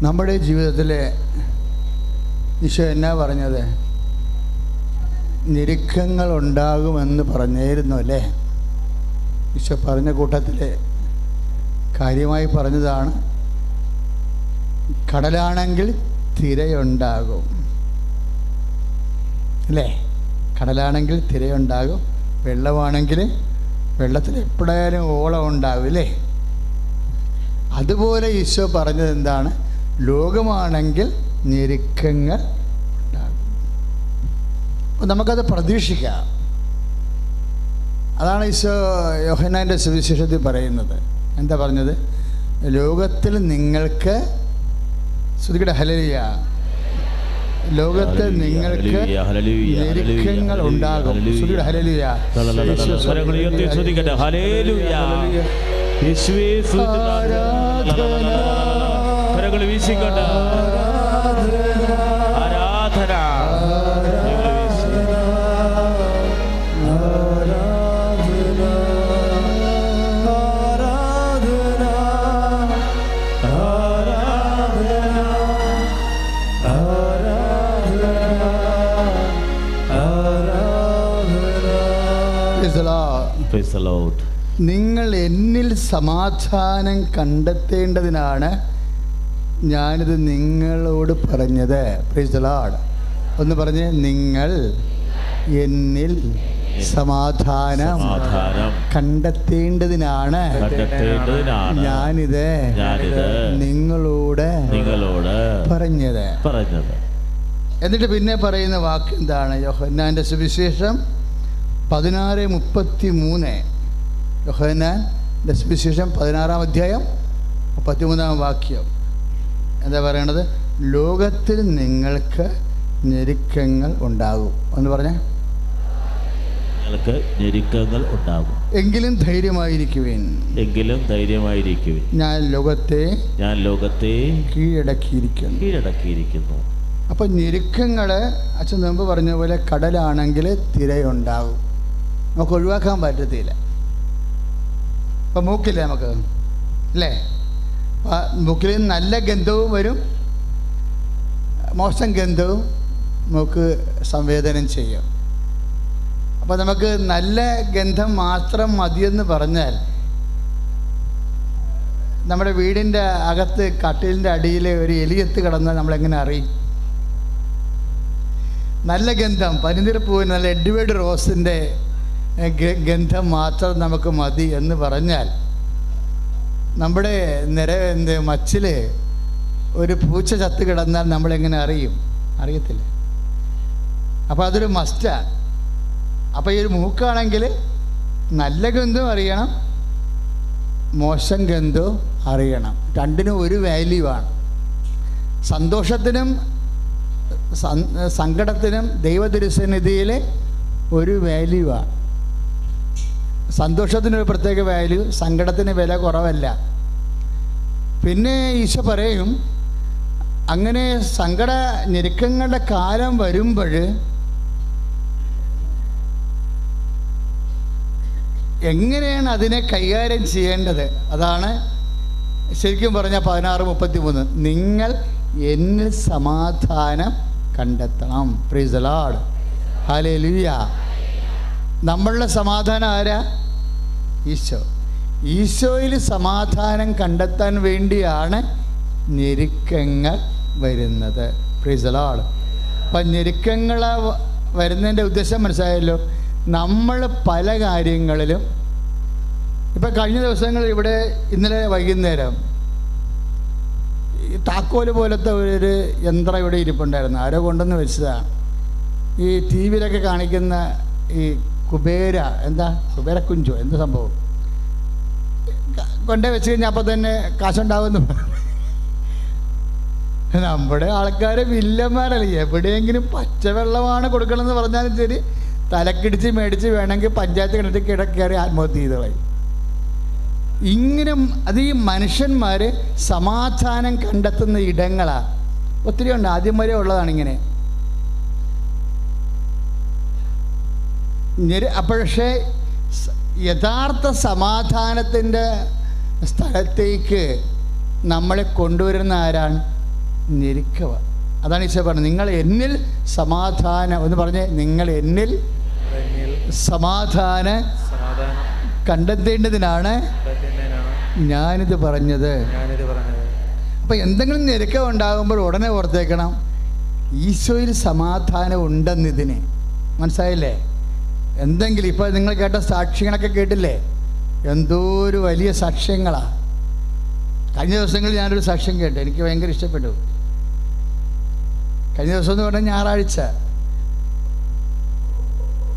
നമ്മുടെ ജീവിതത്തിൽ ഈശോ എന്നാ പറഞ്ഞത്? ഞെരുക്കങ്ങൾ ഉണ്ടാകുമെന്ന് പറഞ്ഞായിരുന്നു അല്ലേ? ഈശോ പറഞ്ഞ കൂട്ടത്തിൽ കാര്യമായി പറഞ്ഞതാണ്, കടലാണെങ്കിൽ തിരയുണ്ടാകും അല്ലേ? കടലാണെങ്കിൽ തിരയുണ്ടാകും, വെള്ളമാണെങ്കിൽ വെള്ളത്തിൽ എപ്പോഴായാലും ഓളം ഉണ്ടാകും അല്ലേ? അതുപോലെ ഈശോ പറഞ്ഞത് എന്താണ്? ലോകമാണെങ്കിൽ ഞെരുക്കങ്ങൾ ഉണ്ടാകും. അപ്പോൾ നമുക്കത് പ്രതീക്ഷിക്കാം. അതാണ് ഈശോ യോഹന്നാൻ്റെ സുവിശേഷത്തിൽ പറയുന്നത്. എന്താ പറഞ്ഞത്? ലോകത്തിൽ നിങ്ങൾക്ക്, ശ്രുതികട ഹല്ലേലൂയ, ലോകത്തിൽ നിങ്ങൾക്ക് ഞെരുക്കങ്ങൾ ഉണ്ടാകും. ശ്രുതികട ഹല്ലേലൂയ, കരങ്ങൾ വീശിക്കൊണ്ട് ആരാധന. നിങ്ങൾ എന്നിൽ സമാധാനം കണ്ടെത്തേണ്ടതിനാണ് ഞാനിത് നിങ്ങളോട് പറഞ്ഞത്. Praise the Lord. ഒന്ന് പറഞ്ഞ്, നിങ്ങൾ എന്നിൽ സമാധാനം കണ്ടെത്തേണ്ടതിനാണ് ഞാനിത് നിങ്ങളോട് പറഞ്ഞത്. എന്നിട്ട് പിന്നെ പറയുന്ന വാക്ക് എന്താണ്? യോഹന്നാൻ്റെ സുവിശേഷം 16:33. യോഹന്നാൻ്റെ സുവിശേഷം 16-ാം അധ്യായം 33-ാം വാക്യം എന്താ പറയണത്? ലോകത്തിൽ നിങ്ങൾക്ക് ഞെരുക്കങ്ങൾ ഉണ്ടാകും. എന്ന് പറഞ്ഞേ, നിങ്ങൾക്ക് ഞെരുക്കങ്ങൾ ഉണ്ടാകും, എങ്കിലും ധൈര്യമായിരിക്കുവിൻ, ഞാൻ ലോകത്തെ കീഴടക്കിയിരിക്കുന്നു. അപ്പം ഞെരുക്കങ്ങൾ അച്ഛൻ മുമ്പ് പറഞ്ഞ പോലെ കടലാണെങ്കിൽ തിരയുണ്ടാകും, നമുക്ക് ഒഴിവാക്കാൻ പറ്റത്തില്ല. ഇപ്പം മൂക്കില്ലേ നമുക്ക് അല്ലേ? മൂക്കിൽ നല്ല ഗന്ധവും വരും, മോശം ഗന്ധവും മൂക്ക് സംവേദനം ചെയ്യും. അപ്പോൾ നമുക്ക് നല്ല ഗന്ധം മാത്രം മതിയെന്ന് പറഞ്ഞാൽ നമ്മുടെ വീടിൻ്റെ അകത്ത് കട്ടിലിൻ്റെ അടിയിൽ ഒരു എലിയത്ത് കിടന്നാൽ നമ്മളെങ്ങനെ അറിയും? നല്ല ഗന്ധം, പനിനീർപ്പൂവിന് നല്ല എഡ്വേർഡ് റോസിൻ്റെ ഗന്ധം മാത്രം നമുക്ക് മതി എന്ന് പറഞ്ഞാൽ നമ്മുടെ മച്ചിൽ ഒരു പൂച്ച ചത്ത് കിടന്നാൽ നമ്മളെങ്ങനെ അറിയും? അറിയത്തില്ല. അപ്പോൾ അതൊരു മസ്റ്റാണ്. അപ്പോൾ ഈ ഒരു മൂക്കാണെങ്കിൽ നല്ല ഗന്ധവും അറിയണം, മോശം ഗന്ധവും അറിയണം. രണ്ടിനും ഒരു വാല്യൂ ആണ്. സന്തോഷത്തിനും സങ്കടത്തിനും ദൈവതിരുസന്നിധിയിൽ ഒരു വാല്യൂ ആണ്. സന്തോഷത്തിനൊരു പ്രത്യേക വാല്യൂ, സങ്കടത്തിന് വില കുറവല്ല. പിന്നെ ഈശോ പറയും, അങ്ങനെ ഞെരുക്കങ്ങളുടെ കാലം വരുമ്പോൾ എങ്ങനെയാണ് അതിനെ കൈകാര്യം ചെയ്യേണ്ടത്? അതാണ് ശരിക്കും പറഞ്ഞാൽ 16:33, നിങ്ങൾ എന്നിൽ സമാധാനം കണ്ടെത്തണം. Praise the Lord. ഹല്ലേലൂയ. നമ്മളുടെ സമാധാനം ആരാ? ഈശോ. ഈശോയിൽ സമാധാനം കണ്ടെത്താൻ വേണ്ടിയാണ് ഞെരുക്കങ്ങൾ വരുന്നത്. Praise the Lord. അപ്പം ഞെരുക്കങ്ങൾ വരുന്നതിൻ്റെ ഉദ്ദേശം മനസ്സിലായല്ലോ. നമ്മൾ പല കാര്യങ്ങളിലും, ഇപ്പം കഴിഞ്ഞ ദിവസങ്ങളിൽ ഇവിടെ ഇന്നലെ വൈകുന്നേരം ഈ താക്കോല് പോലത്തെ ഒരു യന്ത്രം ഇവിടെ ഇരിപ്പുണ്ടായിരുന്നു. ആരോ കൊണ്ടുവന്ന് വെച്ചതാണ്. ഈ ടി വിയിലൊക്കെ കാണിക്കുന്ന ഈ കുബേരക്കുഞ്ചോ എന്ത് സംഭവം കൊണ്ടേ വെച്ച് കഴിഞ്ഞാൽ അപ്പം തന്നെ കാശുണ്ടാവുമെന്ന് പറഞ്ഞു. നമ്മുടെ ആൾക്കാർ വില്ലന്മാരല്ലേ? എവിടെയെങ്കിലും പച്ചവെള്ളമാണ് കൊടുക്കണമെന്ന് പറഞ്ഞാലും ശരി, തലക്കിടിച്ച് മേടിച്ച് വേണമെങ്കിൽ പഞ്ചായത്ത് കിണറ്റിൽ കയറി ആത്മഹത്യ ചെയ്ത് കളയും. ഇങ്ങനെ അത് ഈ മനുഷ്യന്മാർ സമാധാനം കണ്ടെത്തുന്ന ഇടങ്ങളാണ്. ഒത്തിരി ഉണ്ട്, ആദ്യം വരെ ഉള്ളതാണ് ഇങ്ങനെ. പക്ഷേ യഥാർത്ഥ സമാധാനത്തിൻ്റെ സ്ഥലത്തേക്ക് നമ്മളെ കൊണ്ടുവരുന്ന ആരാണ്? ഞെരുക്കവ. അതാണ് ഈശോ പറഞ്ഞത്, നിങ്ങൾ എന്നിൽ സമാധാനം എന്ന് പറഞ്ഞ്, നിങ്ങൾ എന്നിൽ സമാധാനം കണ്ടെത്തേണ്ടതിനാണ് ഞാനിത് പറഞ്ഞത്. അപ്പം എന്തെങ്കിലും ഞെരുക്കം ഉണ്ടാകുമ്പോൾ ഉടനെ ഓർത്തേക്കണം, ഈശോയിൽ സമാധാനം ഉണ്ടെന്നിതിന്. മനസ്സിലായില്ലേ? എന്തെങ്കിലും ഇപ്പോൾ നിങ്ങൾ കേട്ട സാക്ഷ്യങ്ങളൊക്കെ കേട്ടില്ലേ? എന്തോ ഒരു വലിയ സാക്ഷ്യങ്ങളാണ്. കഴിഞ്ഞ ദിവസങ്ങളിൽ ഞാനൊരു സാക്ഷ്യം കേട്ടു, എനിക്ക് ഭയങ്കര ഇഷ്ടപ്പെട്ടു. കഴിഞ്ഞ ദിവസം എന്ന് പറഞ്ഞാൽ ഞായറാഴ്ച,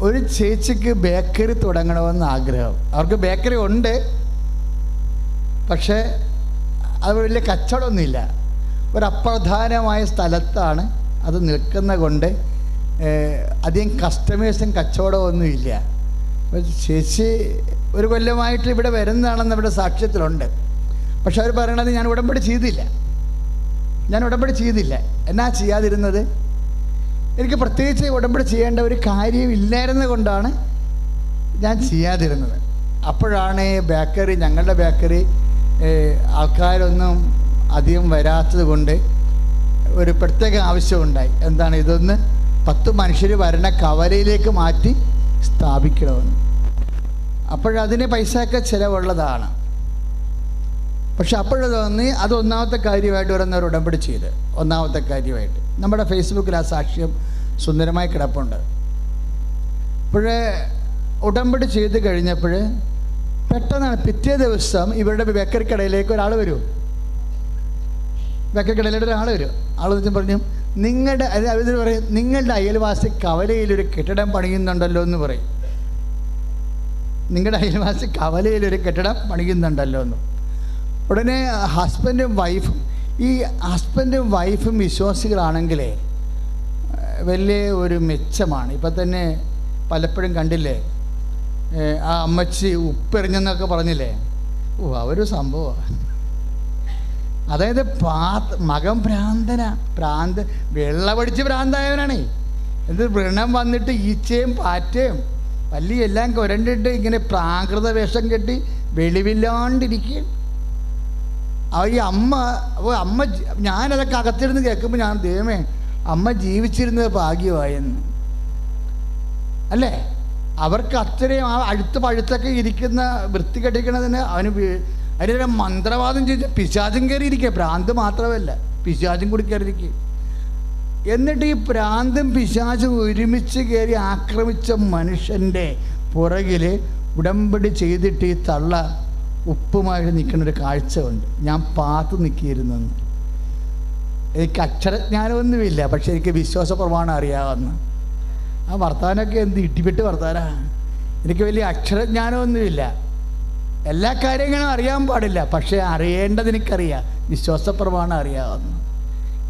ഒരു ചേച്ചിക്ക് ബേക്കറി തുടങ്ങണമെന്ന് ആഗ്രഹം. അവർക്ക് ബേക്കറി ഉണ്ട്, പക്ഷേ അത് വലിയ കച്ചവടമൊന്നുമില്ല. ഒരു അപ്രധാനമായ സ്ഥലത്താണ് അത് നിൽക്കുന്ന കൊണ്ട് അധികം കസ്റ്റമേഴ്സും കച്ചവടമൊന്നുമില്ല. ചേച്ചി ഒരു കൊല്ലമായിട്ട് ഇവിടെ വരുന്നതാണെന്ന് ഇവിടെ സാക്ഷ്യത്തിലുണ്ട്. പക്ഷെ അവർ പറയണത് ഞാൻ ഉടമ്പടി ചെയ്തില്ല. എന്നാ ചെയ്യാതിരുന്നത്? എനിക്ക് പ്രത്യേകിച്ച് ഉടമ്പടി ചെയ്യേണ്ട ഒരു കാര്യമില്ലായിരുന്നത് കൊണ്ടാണ് ഞാൻ ചെയ്യാതിരുന്നത്. അപ്പോഴാണ് ബേക്കറി, ഞങ്ങളുടെ ബേക്കറി ആൾക്കാരൊന്നും അധികം വരാത്തത് കൊണ്ട് ഒരു പ്രത്യേക ആവശ്യമുണ്ടായി. എന്താണ്? ഇതൊന്ന് 10 മനുഷ്യർ വരണ കവലയിലേക്ക് മാറ്റി സ്ഥാപിക്കണമെന്ന്. അപ്പോഴതിന് പൈസയൊക്കെ ചിലവുള്ളതാണ്. പക്ഷെ അപ്പോഴത് തോന്നി അത് ഒന്നാമത്തെ കാര്യമായിട്ട് വരുന്നവർ ഉടമ്പടി ചെയ്ത്, ഒന്നാമത്തെ കാര്യമായിട്ട് നമ്മുടെ ഫേസ്ബുക്കിൽ ആ സാക്ഷ്യം സുന്ദരമായി കിടപ്പുണ്ട്. അപ്പോഴേ ഒടമ്പടി ചെയ്ത് കഴിഞ്ഞപ്പോൾ പെട്ടെന്നാണ് പിറ്റേ ദിവസം ഇവരുടെ ബേക്കറി കടയിലേക്ക് ഒരാൾ വരും. ബേക്കറി കടയിലോട്ട് ഒരാൾ വരും. ആൾ വെച്ച് പറഞ്ഞു, നിങ്ങളുടെ അവർ പറയും, നിങ്ങളുടെ അയൽവാസി കവലയിലൊരു കെട്ടിടം പണിയുന്നുണ്ടല്ലോ എന്ന് പറയും. നിങ്ങളുടെ അയൽവാസി കവലയിലൊരു കെട്ടിടം പണിയുന്നുണ്ടല്ലോ എന്ന്. ഉടനെ ഹസ്ബൻഡും വൈഫും വിശ്വാസികളാണെങ്കിലേ വലിയ ഒരു മെച്ചമാണ്. ഇപ്പം തന്നെ പലപ്പോഴും കണ്ടില്ലേ, ആ അമ്മച്ചി ഉപ്പെറിഞ്ഞെന്നൊക്കെ പറഞ്ഞില്ലേ, അവരു സംഭവമാണ്. അതായത് മകൻ വെള്ളമടിച്ച് ഭ്രാന്തായവനാണേ. എന്ത് വ്രണം വന്നിട്ട് ഈച്ചയും പാറ്റയും വലിയ എല്ലാം കുരണ്ടിട്ട് ഇങ്ങനെ പ്രാകൃത വേഷം കെട്ടി വെളിവില്ലാണ്ടിരിക്കുകയും. ഈ അമ്മ ഞാനതൊക്കെ അകത്തിരുന്ന് കേൾക്കുമ്പോൾ ഞാൻ ദൈവമേ, അമ്മ ജീവിച്ചിരുന്നത് ഭാഗ്യമായെന്ന് അല്ലേ? അവർക്ക് അത്രയും ആ പഴുത്തൊക്കെ ഇരിക്കുന്ന വൃത്തി കെട്ടിക്കണതിന് അതിന് മന്ത്രവാദം ചെയ്ത് പിശാചും കയറിയിരിക്കുക. ഭ്രാന്ത് മാത്രമല്ല, പിശാചും കൂടി കയറിയിരിക്കുക. എന്നിട്ട് ഈ ഭ്രാന്തും പിശാചും ഒരുമിച്ച് കയറി ആക്രമിച്ച മനുഷ്യൻ്റെ പുറകിൽ ഉടമ്പടി ചെയ്തിട്ട് ഈ തള്ള ഉപ്പുമായിട്ട് നിൽക്കുന്നൊരു കാഴ്ച ഉണ്ട്. ഞാൻ പാത്തു നിൽക്കിയിരുന്നു. എനിക്ക് അക്ഷരജ്ഞാനമൊന്നുമില്ല, പക്ഷെ എനിക്ക് വിശ്വാസ പ്രമാണം അറിയാവുന്ന ആ വർത്താനമൊക്കെ എന്ത് ഇട്ടിപ്പെട്ട് വർത്താനാണ്. എനിക്ക് വലിയ അക്ഷരജ്ഞാനമൊന്നുമില്ല, എല്ലാ കാര്യങ്ങളും അറിയാൻ പാടില്ല, പക്ഷേ അറിയേണ്ടത് എനിക്കറിയാം. വിശ്വാസ പ്രമാണം അറിയാവുന്ന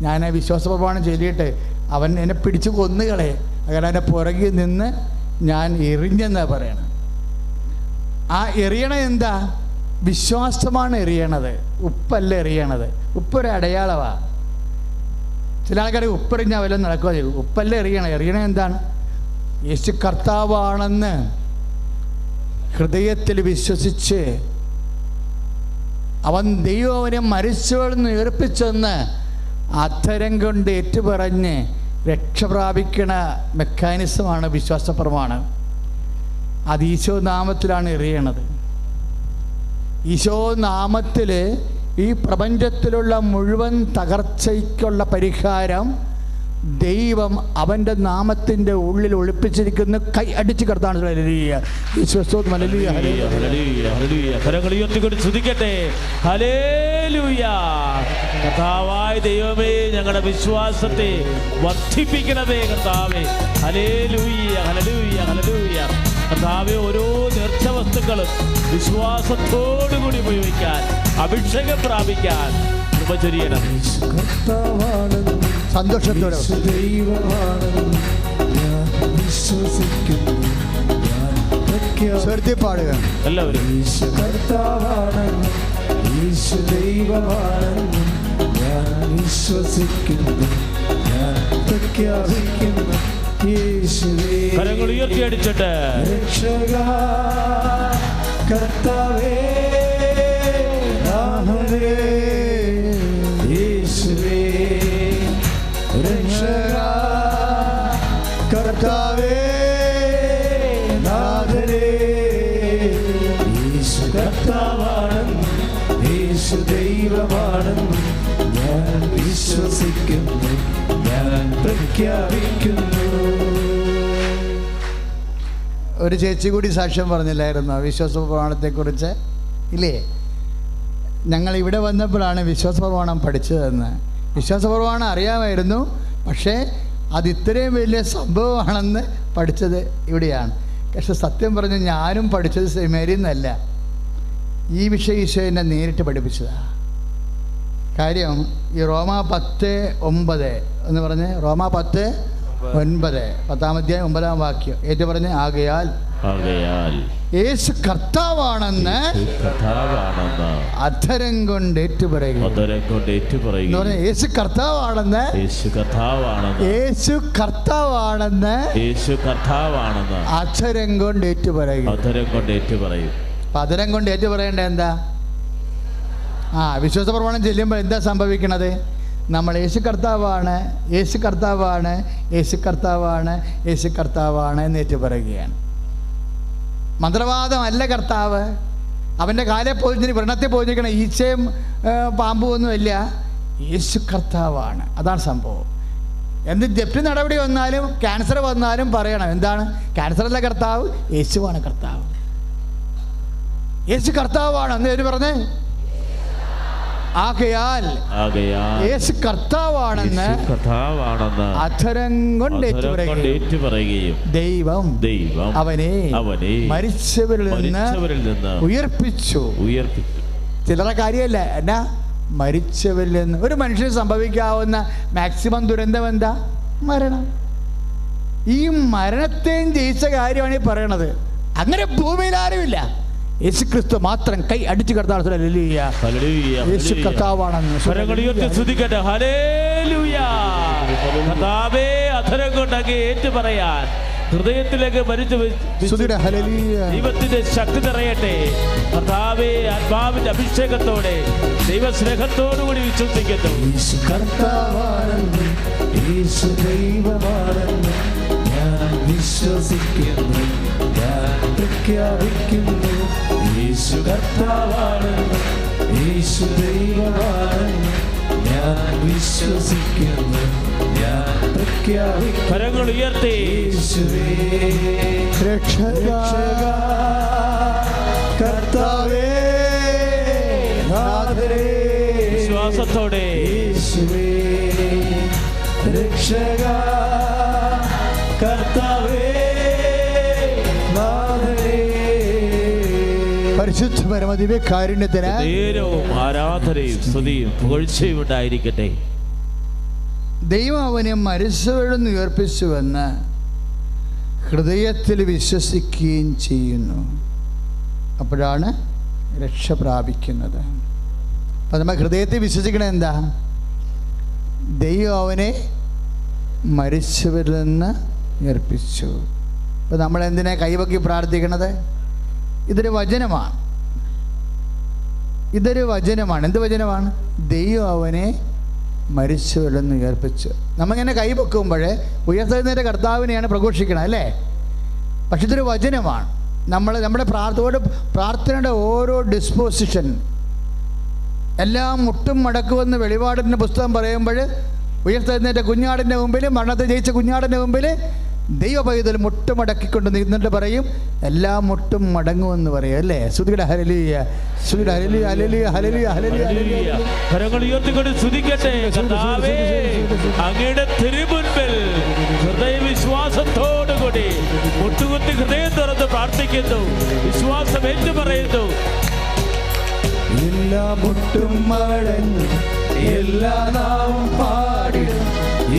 ഞാൻ ആ വിശ്വാസ പ്രമാണം ചൊല്ലിയിട്ട് അവൻ എന്നെ പിടിച്ച് കൊന്നുകളെ. അങ്ങനെ എൻ്റെ പുറകിൽ നിന്ന് ഞാൻ എറിഞ്ഞെന്നാണ് പറയണത്. ആ എറിയണ എന്താ? വിശ്വാസമാണ് എറിയണത്, ഉപ്പല്ല എറിയണത്. ഉപ്പൊരു അടയാളമാണ്. ചില ആൾക്കാർ ഉപ്പെറിഞ്ഞാൽ വല്ലതും നടക്കുക ചെയ്യും. ഉപ്പല്ല എറിയണ എന്താണ്? യേശു കർത്താവാണെന്ന് ഹൃദയത്തിൽ വിശ്വസിച്ച് അവൻ ദൈവം അവനെ മരിച്ചവളെന്ന് ഉയർപ്പിച്ചെന്ന് അധരം കൊണ്ട് ഏറ്റുപറഞ്ഞ് രക്ഷപ്രാപിക്കണ മെക്കാനിസമാണ് വിശ്വാസ പ്രമാണം. അത് ഈശോ നാമത്തിലാണ് എറിയണത്. ഈശോ നാമത്തിൽ ഈ പ്രപഞ്ചത്തിലുള്ള മുഴുവൻ തകർച്ചയ്ക്കുള്ള പരിഹാരം ദൈവം അവൻ്റെ നാമത്തിൻ്റെ ഉള്ളിൽ ഒളിപ്പിച്ചിരിക്കുന്ന. കൈ അടിച്ച് കർത്താൻ കർത്താവായ ദൈവമേ, ഞങ്ങളുടെ വിശ്വാസത്തെ വർദ്ധിപ്പിക്കണമേ കർത്താവേ. ഹല്ലേലൂയ ഹല്ലേലൂയ ഹല്ലേലൂയ. കർത്താവേ, ഓരോ നേർച്ച വസ്തുക്കളും വിശ്വാസത്തോടുകൂടി ഉപയോഗിക്കാൻ, അഭിഷേകം പ്രാപിക്കാൻ കൃപ ചൊരിയണം. സന്തോഷത്തോടെ പാടുക എല്ലാവരും. കരങ്ങൾ ഉയർത്തിയടിച്ചിട്ട് കർത്താവേ യേശുവേ കർത്താവേ നാഥനേ, യേശു കർത്താവാണെന്നും യേശു ദൈവമാണെന്നും ഞാൻ വിശ്വസിക്കുന്നു, ഞാൻ പ്രഖ്യാപിക്കുന്നു. ഒരു ചേച്ചി കൂടി സാക്ഷ്യം പറഞ്ഞില്ലായിരുന്നോ വിശ്വാസ പ്രമാണത്തെക്കുറിച്ച്? ഇല്ലേ? ഞങ്ങൾ ഇവിടെ വന്നപ്പോഴാണ് വിശ്വാസ പ്രമാണം പഠിച്ചതെന്ന്. വിശ്വാസ പ്രമാണം അറിയാമായിരുന്നു, പക്ഷേ അത് ഇത്രയും വലിയ സംഭവമാണെന്ന് പഠിച്ചത് ഇവിടെയാണ്. പക്ഷെ സത്യം പറഞ്ഞ് ഞാനും പഠിച്ചത് സെമിനാരിയിൽ നിന്നല്ല. ഈ വിഷയം ഈശോ എന്നെ നേരിട്ട് പഠിപ്പിച്ചതാണ്. കാര്യം ഈ റോമാ 10:9 എന്ന് പറഞ്ഞ്, റോമാ 10:9, 10-ാം അധ്യായം 9-ാം വാക്യം ഏറ്റു പറഞ്ഞ്, ആകയാൽ യേശു കർത്താവാണെന്ന് അധരം കൊണ്ട് ഏറ്റുപറയുക. യേശു കർത്താവാണെന്ന്, യേശു കർത്താവാണെന്ന് അധരം കൊണ്ട് ഏറ്റുപറയുക. അധരം കൊണ്ട് ഏറ്റുപറയേണ്ട എന്താ? വിശ്വാസ പ്രമാണം ചെല്ലുമ്പോൾ എന്താ സംഭവിക്കണത്? നമ്മൾ യേശു കർത്താവാണ്, യേശു കർത്താവാണ്, യേശു കർത്താവാണ്, യേശു കർത്താവാണ് എന്ന് ഏറ്റുപറയുകയാണ്. മന്ത്രവാദമല്ല കർത്താവ്. അവൻ്റെ കാലെ പോയി വ്രണത്തെ പോയിരിക്കണ ഈച്ചയും പാമ്പും ഒന്നുമില്ല. യേശു കർത്താവാണ്. അതാണ് സംഭവം. എന്ത് ജപ്തി നടപടി വന്നാലും ക്യാൻസർ വന്നാലും പറയണം എന്താണ്? ക്യാൻസറല്ല കർത്താവ്, യേശുവാണ് കർത്താവ്. യേശു കർത്താവാണ് എന്ന് പേര് പറഞ്ഞേ. ആകയാൽ യേശു കർത്താവാണെന്ന് അധരം കൊണ്ട് ഏറ്റുപറയുകയും ദൈവം അവനെ മരിച്ചവരിൽ നിന്ന് ഉയർപ്പിച്ചു. ചിലരുടെ കാര്യമല്ല, എന്നാ മരിച്ചവരിൽ നിന്ന്. ഒരു മനുഷ്യന് സംഭവിക്കാവുന്ന മാക്സിമം ദുരന്തം എന്താ? മരണം. ഈ മരണത്തെയും ജയിച്ച കാര്യമാണ് ഈ പറയണത്. അങ്ങനെ ഭൂമിയിൽ ആരുമില്ല, യേശു ക്രിസ്തു മാത്രം. കൈ അടിച്ചു കർത്താവ് യേശു കർത്താവാണെന്ന് പറയാൻ ഹൃദയത്തിലേക്ക് ദൈവത്തിന്റെ ശക്തി നിറയട്ടെ. കർത്താവേ, ആത്മാവിന്റെ അഭിഷേകത്തോടെ ദൈവസ്നേഹത്തോടുകൂടി വിശ്വസിക്കുന്നു. യേശു കർത്താവാണെന്ന് യേശു ദൈവമാണെന്ന് ഞാൻ വിശ്വസിക്കുന്നു, ഞാൻ പ്രഖ്യാപിക്കുന്നു. യേശു കർത്താവാണെന്ന് യേശു ദൈവമാണെന്ന് ഞാൻ വിശ്വസിക്കുന്നു, ഞാൻ പ്രഖ്യാപിക്കുന്നു. കരങ്ങൾ ഉയർത്തി യേശുവേ രക്ഷക കർത്താവേ നാഥനേ, വിശ്വാസത്തോടെ യേശുവേ രക്ഷക കർത്താവേ നാഥനേ. പരിശുദ്ധ പരമദിവ്യ കാരുണ്യത്തിന് ആരാധനയും സ്തുതിയും പുകഴ്ചയും ഉണ്ടായിരിക്കട്ടെ. ദൈവം അവനെ മരിച്ചവരിൽ നിന്ന് ഉയർപ്പിച്ചുവെന്ന് ഹൃദയത്തിൽ വിശ്വസിക്കുകയും ചെയ്യുന്നു. അപ്പോഴാണ് രക്ഷ പ്രാപിക്കുന്നത്. അപ്പം നമ്മൾ ഹൃദയത്തിൽ വിശ്വസിക്കണത് എന്താ? ദൈവം അവനെ മരിച്ചവരിൽ നിന്ന് ഉയർപ്പിച്ചു. അപ്പം നമ്മൾ എന്തിനാ കൈവക്കി പ്രാർത്ഥിക്കണത്? ഇതൊരു വചനമാണ്. ഇതൊരു വചനമാണ്. എന്ത് വചനമാണ്? ദൈവം അവനെ മരിച്ചവരിൽ നിന്ന് ഉയർപ്പിച്ചു. നമ്മളിങ്ങനെ കൈ പൊക്കുമ്പോൾ ഉയർത്തെഴുന്നേറ്റ കർത്താവിനെയാണ് പ്രഘോഷിക്കണം, അല്ലേ? പക്ഷെ ഇതൊരു വചനമാണ്. നമ്മുടെ പ്രാർത്ഥനയുടെ ഓരോ ഡിസ്പോസിഷൻ എല്ലാം മുട്ടും മടക്കുമെന്ന് വെളിപാടിൻ്റെ പുസ്തകം പറയുമ്പോൾ ഉയർത്തെഴുന്നേറ്റ കുഞ്ഞാടിൻ്റെ മുമ്പിൽ, മരണത്തെ ജയിച്ച കുഞ്ഞാടിൻ്റെ മുമ്പിൽ ദൈവ പൈതൽ മുട്ടുമടക്കിക്കൊണ്ട് നിന്നിട്ട് പറയും എല്ലാം മുട്ടും മടങ്ങുമെന്ന് പറയും, അല്ലേ? സ്തുതിയുടെ ഹല്ലേലൂയ, സ്തുതിയുടെ ഹല്ലേലൂയ, ഹല്ലേലൂയ, ഹല്ലേലൂയ, ഹല്ലേലൂയ. കരങ്ങൾ ഉയർത്തിക്കൊണ്ട് സ്തുതിക്കട്ടെ. കർത്താവേ, അങ്ങയുടെ തിരുമുൻപിൽ ഹൃദയവിശ്വാസത്തോടുകൂടി മുട്ടുകുത്തി ഹൃദയം തുറന്ന് പ്രാർത്ഥിക്കുന്നു, വിശ്വാസം ഏറ്റു പറയുന്നു. എല്ലാ മുട്ടും മടങ്ങും, എല്ലാ നാവും പാടിടും,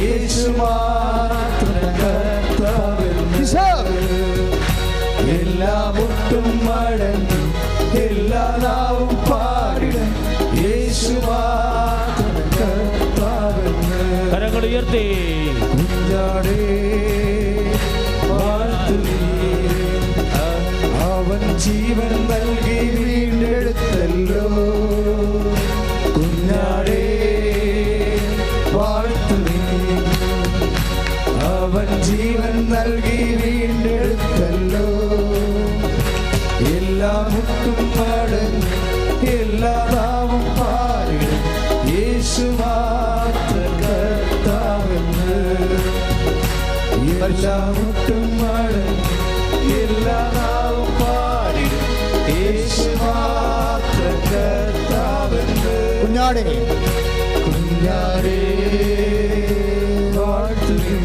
യേശു മാത്രം കർത്താവെന്ന്. എല്ലാ മുട്ടും മടങ്ങും, എല്ലാ നാവും പാടിടും, യേശു മാത്രം കർത്താവെന്ന്. കരങ്ങൾ ഉയർത്തി കുഞ്ഞാടേ അവൻ ജീവൻ നൽകി വീണ്ടെടുത്തല്ലോ. കുഞ്ഞാടേ വാഴ്ത്തുവീ, അവൻ ജീവൻ നൽകി മാത്രം കർത്താവെന്ന് എല്ലാ മുട്ടും മടങ്ങി എല്ലാ നാവും പാടിടും യേശു മാത്രം കർത്താവെന്ന്. കുഞ്ഞാടേ കുഞ്ഞാടേ വാഴ്ത്തുവിൻ,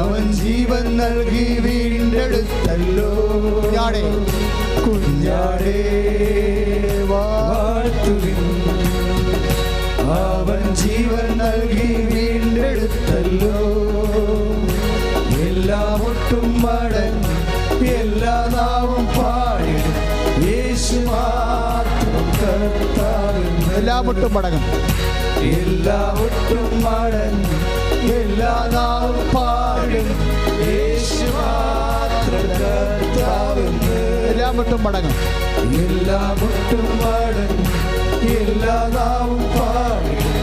അവൻ ജീവൻ നൽകി വീണ്ടെടുത്തല്ലോ. കുഞ്ഞാടേ കുഞ്ഞാടേ വാഴ്ത്തുവിൻ, അവൻ ജീവൻ നൽകി വീണ്ടെടുത്തല്ലോ. എല്ലാ മുട്ടും മടങ്ങി എല്ലാ നാവും പാടിടും യേശു മാത്രം കർത്താവെന്ന്. എല്ലാ മുട്ടും മടങ്ങും, എല്ലാ മുട്ടും മടങ്ങി എല്ലാ നാവും പാടിടും യേശു മാത്രം കർത്താവെന്ന്. എല്ലാ മുട്ടും മടങ്ങും, എല്ലാ മുട്ടും മടങ്ങി എല്ലാ നാവും പാടിടും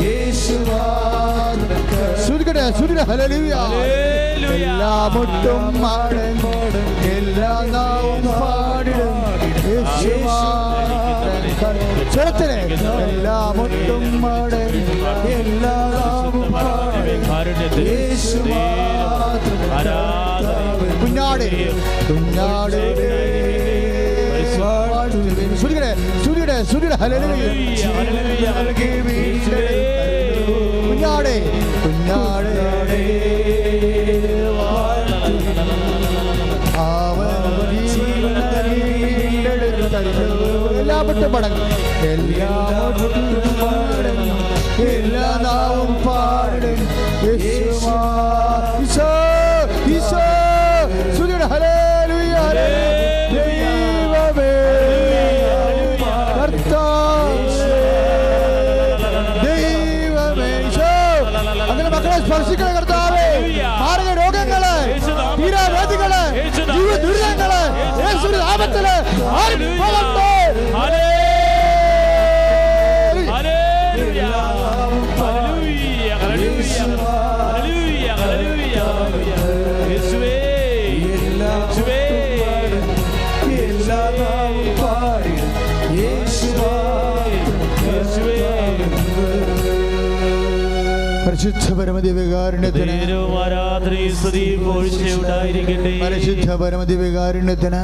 യേശു മാത്രം ശ്രുതികട്ടെ ശ്രുതികട്ടെ ഹല്ലേലൂയ. ഹല്ലേലൂയ. എല്ലാ മുട്ടും മടങ്ങും എല്ലാ നാവും പാടിടും യേശു മാത്രം. ചേർത്തനെ എല്ലാ മുട്ടും മടങ്ങും എല്ലാ നാവും പാടിടും യേശു മാത്രം. കുഞ്ഞാടേ കുഞ്ഞാടേ ശ്രുതികട്ടെ ശ്രുതികട്ടെ ശ്രുതികട്ടെ ഹല്ലേലൂയ. കുഞ്ഞാടേ കുഞ്ഞാടേ എല്ലാ മുട്ടും മടങ്ങും എല്ലാ മുട്ടും മടങ്ങും എല്ലാ നാവും പാടും ഈശോ ഈശോ ശ്രുതിയുടെ ഹല്ലേലൂയ ദൈവമേ കർത്താവേ ദൈവമേ ഈശോ അങ്ങനെ മക്കളെ സ്പർശിക്കണ കർത്താവേ മാരക രോഗങ്ങള് തീരാവേദികള് ജീവ ദുരിതങ്ങള് യേശുവിന്റെ നാമത്തില് ആർപ്പോകട്ടെ. പരിശുദ്ധ പരമദിവ്യകാരുണ്യത്തിന് ആരാധനയും സ്തുതിയും പുകഴ്ചയും ഉണ്ടായിരിക്കട്ടെ. പരിശുദ്ധ പരമദിവ്യകാരുണ്യത്തിന്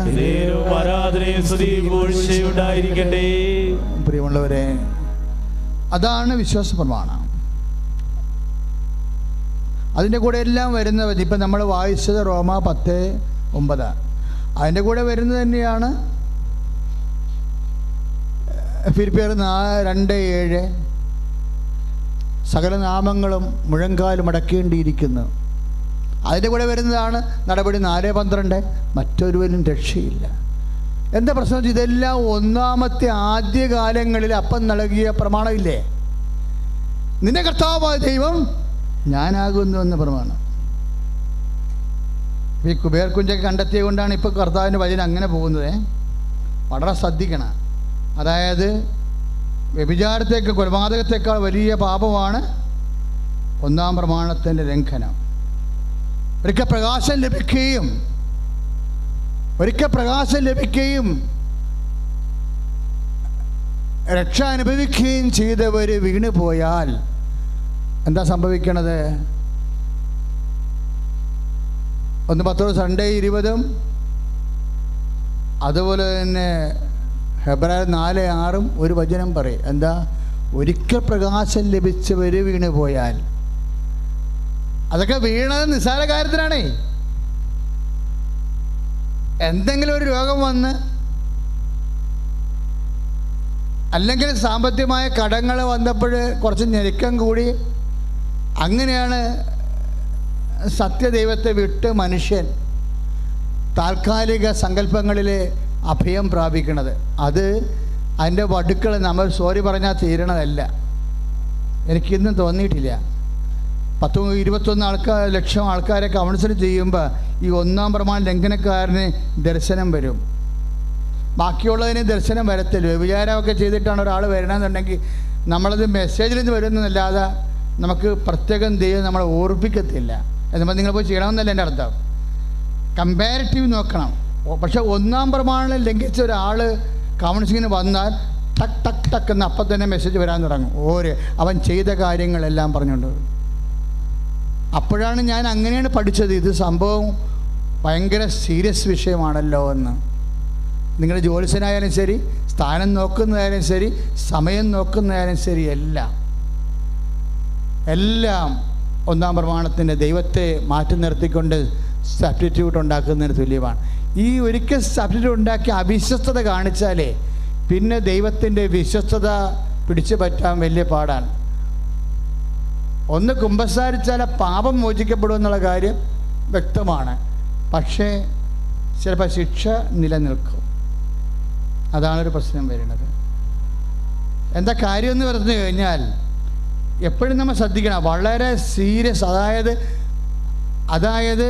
ആരാധനയും സ്തുതിയും പുകഴ്ചയും ഉണ്ടായിരിക്കട്ടെ. പ്രിയമുള്ളവരെ, അതാണ് വിശ്വാസ പ്രമാണം. അതിൻ്റെ കൂടെ എല്ലാം വരുന്നത് ഇപ്പം നമ്മൾ വായിച്ചത് റോമ 10:9. അതിൻ്റെ കൂടെ വരുന്നത് തന്നെയാണ് ഫിലിപ്പിയർ 2:7 സകല നാമങ്ങളും മുഴങ്കാലും അടക്കേണ്ടിയിരിക്കുന്നു. അതിൻ്റെ കൂടെ വരുന്നതാണ് നടപടി 4:12 മറ്റൊരുവനും രക്ഷയില്ല. എന്താ പ്രശ്നം? ഇതെല്ലാം ഒന്നാമത്തെ ആദ്യകാലങ്ങളിൽ അപ്പം നൽകിയ പ്രമാണമില്ലേ? നിന്റെ കർത്താവായ ദൈവം ഞാനാകുന്നു എന്ന പ്രമാണം. ഈ കുബേർ കുഞ്ചൊക്കെ കണ്ടെത്തിയത് കൊണ്ടാണ് ഇപ്പോൾ കർത്താവിൻ്റെ വചനം അങ്ങനെ പോകുന്നത്. വളരെ ശ്രദ്ധിക്കണം. അതായത് വ്യഭിചാരത്തേക്കാൾ കൊലപാതകത്തേക്കാൾ വലിയ പാപമാണ് ഒന്നാം പ്രമാണത്തിൻ്റെ ലംഘനം. ഒരിക്കൽ പ്രകാശം ലഭിക്കുകയും രക്ഷ അനുഭവിക്കുകയും ചെയ്തവർ വീണു പോയാൽ എന്താ സംഭവിക്കണത്? 1 പത്രോസ് 2:20 അതുപോലെ തന്നെ ഹെബ്രായർ 4:6 ഒരു വചനം പറയും. എന്താ? ഒരിക്കൽ പ്രകാശം ലഭിച്ചവർ വീണു പോയാൽ. അതൊക്കെ വീണത് നിസ്സാര കാര്യത്തിനാണേ. എന്തെങ്കിലും ഒരു രോഗം വന്ന് അല്ലെങ്കിൽ സാമ്പത്തികമായ കടങ്ങൾ വന്നപ്പോൾ കുറച്ച് ഞെരുക്കം കൂടി, അങ്ങനെയാണ് സത്യദൈവത്തെ വിട്ട് മനുഷ്യൻ താൽക്കാലിക സങ്കല്പങ്ങളിൽ അഭയം പ്രാപിക്കുന്നത്. അത് അതിൻ്റെ വടുക്കൾ നമ്മൾ സോറി പറഞ്ഞാൽ തീരണതല്ല. എനിക്കിന്നും തോന്നിയിട്ടില്ല. 10-21 ലക്ഷം ആൾക്കാരെ കൗൺസിൽ ചെയ്യുമ്പോൾ ഈ ഒന്നാം പ്രമാണ ലംഘനക്കാരന് ദർശനം വരും, ബാക്കിയുള്ളതിന് ദർശനം വരത്തില്ല. വ്യഭിചാരമൊക്കെ ചെയ്തിട്ടാണ് ഒരാൾ വരണമെന്നുണ്ടെങ്കിൽ നമ്മളത് മെസ്സേജിൽ നിന്ന് വരുന്നതല്ലാതെ നമുക്ക് പ്രത്യേകം ദൈവം നമ്മളെ ഓർപ്പിക്കത്തില്ല. എന്നുമ്പോൾ നിങ്ങൾ പോയി ചെയ്യണമെന്നല്ല എൻ്റെ അർത്ഥം. കമ്പാരിറ്റീവ് നോക്കണം. പക്ഷെ ഒന്നാം പ്രമാണം ലംഘിച്ച ഒരാൾ കൗൺസിലിങ്ങിന് വന്നാൽ ടക്ക് ടക്ക് ടക്ക് എന്ന് അപ്പം തന്നെ മെസ്സേജ് വരാൻ തുടങ്ങും. അവൻ ചെയ്ത കാര്യങ്ങളെല്ലാം പറഞ്ഞുകൊണ്ട്. അപ്പോഴാണ് ഞാൻ അങ്ങനെയാണ് പഠിച്ചത്, ഇത് സംഭവം ഭയങ്കര സീരിയസ് വിഷയമാണല്ലോ എന്ന്. നിങ്ങളുടെ ജോലിസനായാലും ശരി, സ്ഥാനം നോക്കുന്നതായാലും ശരി, സമയം നോക്കുന്നതായാലും ശരി, എല്ലാം ഒന്നാം പ്രമാണത്തിൻ്റെ ദൈവത്തെ മാറ്റി നിർത്തിക്കൊണ്ട് സബ്സ്റ്റിറ്റ്യൂട്ട് ഉണ്ടാക്കുന്നതിന് തുല്യമാണ്. ഈ ഒരിക്കൽ സബ്സ്റ്റിറ്റ്യൂട്ട് ഉണ്ടാക്കി അവിശ്വസ്തത കാണിച്ചാലേ പിന്നെ ദൈവത്തിൻ്റെ വിശ്വസ്തത പിടിച്ചു പറ്റാൻ വലിയ പാടാണ്. ഒന്ന് കുമ്പസാരിച്ചാൽ പാപം മോചിക്കപ്പെടുമെന്നുള്ള കാര്യം വ്യക്തമാണ്. പക്ഷേ ചിലപ്പോൾ ശിക്ഷ നിലനിൽക്കും. അതാണൊരു പ്രശ്നം വരുന്നത്. എന്താ കാര്യമെന്ന് പറഞ്ഞു കഴിഞ്ഞാൽ എപ്പോഴും നമ്മൾ ശ്രദ്ധിക്കണം, വളരെ സീരിയസ്. അതായത്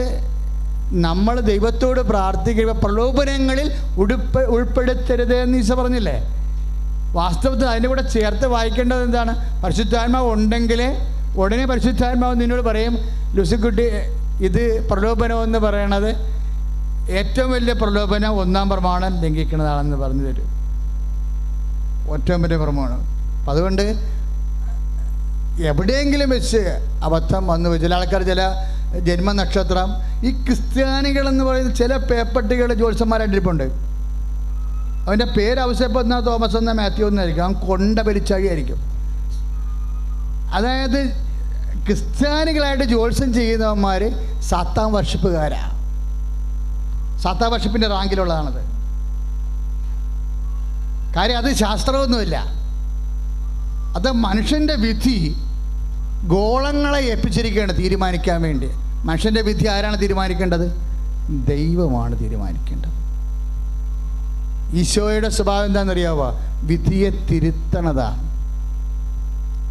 നമ്മൾ ദൈവത്തോട് പ്രാർത്ഥിക്കുമ്പോൾ പ്രലോഭനങ്ങളിൽ ഉൾപ്പെടുത്തരുത് എന്ന് ഈശോ പറഞ്ഞില്ലേ. വാസ്തവത്തിൽ അതിൻ്റെ കൂടെ ചേർത്ത് വായിക്കേണ്ടത് എന്താണ്? പരിശുദ്ധാത്മാവ് ഉണ്ടെങ്കിൽ ഉടനെ പരിശുദ്ധാത്മാവ് നിന്നോട് പറയും, ലൂസിക്കുട്ടി, ഇത് പ്രലോഭനമെന്ന് പറയണത് ഏറ്റവും വലിയ പ്രലോഭനം ഒന്നാം പ്രമാണം ലംഘിക്കുന്നതാണെന്ന് പറഞ്ഞു തരും. ഏറ്റവും വലിയ പ്രമാണം. അപ്പം അതുകൊണ്ട് എവിടെയെങ്കിലും വെച്ച് അബദ്ധം വന്നു. ചില ആൾക്കാർ ചില ജന്മനക്ഷത്രം, ഈ ക്രിസ്ത്യാനികളെന്ന് പറയുന്ന ചില പേപ്പട്ടികളുടെ ജ്യോത്സ്യന്മാരായിട്ടിരിപ്പുണ്ട്. അവൻ്റെ പേര് ഔസേപ്പ് തോമസ് എന്ന മാത്യു എന്നായിരിക്കും. അവൻ കൊണ്ട പരിച്ചാഴിയായിരിക്കും. അതായത് ക്രിസ്ത്യാനികളായിട്ട് ജ്യോത്സ്യം ചെയ്യുന്നവന്മാർ സാത്താൻ വർഷിപ്പുകാരാണ്. സാത്താൻ വർഷിപ്പിൻ്റെ റാങ്കിലുള്ളതാണത്. കാര്യം അത് ശാസ്ത്രമൊന്നുമില്ല. അത് മനുഷ്യൻ്റെ വിധി ഗോളങ്ങളെ ഏൽപ്പിച്ചിരിക്കുകയാണ് തീരുമാനിക്കാൻ വേണ്ടി. മനുഷ്യൻ്റെ വിധി ആരാണ് തീരുമാനിക്കേണ്ടത്? ദൈവമാണ് തീരുമാനിക്കേണ്ടത്. ഈശോയുടെ സ്വഭാവം എന്താണെന്നറിയാവോ? വിധിയെ തിരുത്തണതാണ്.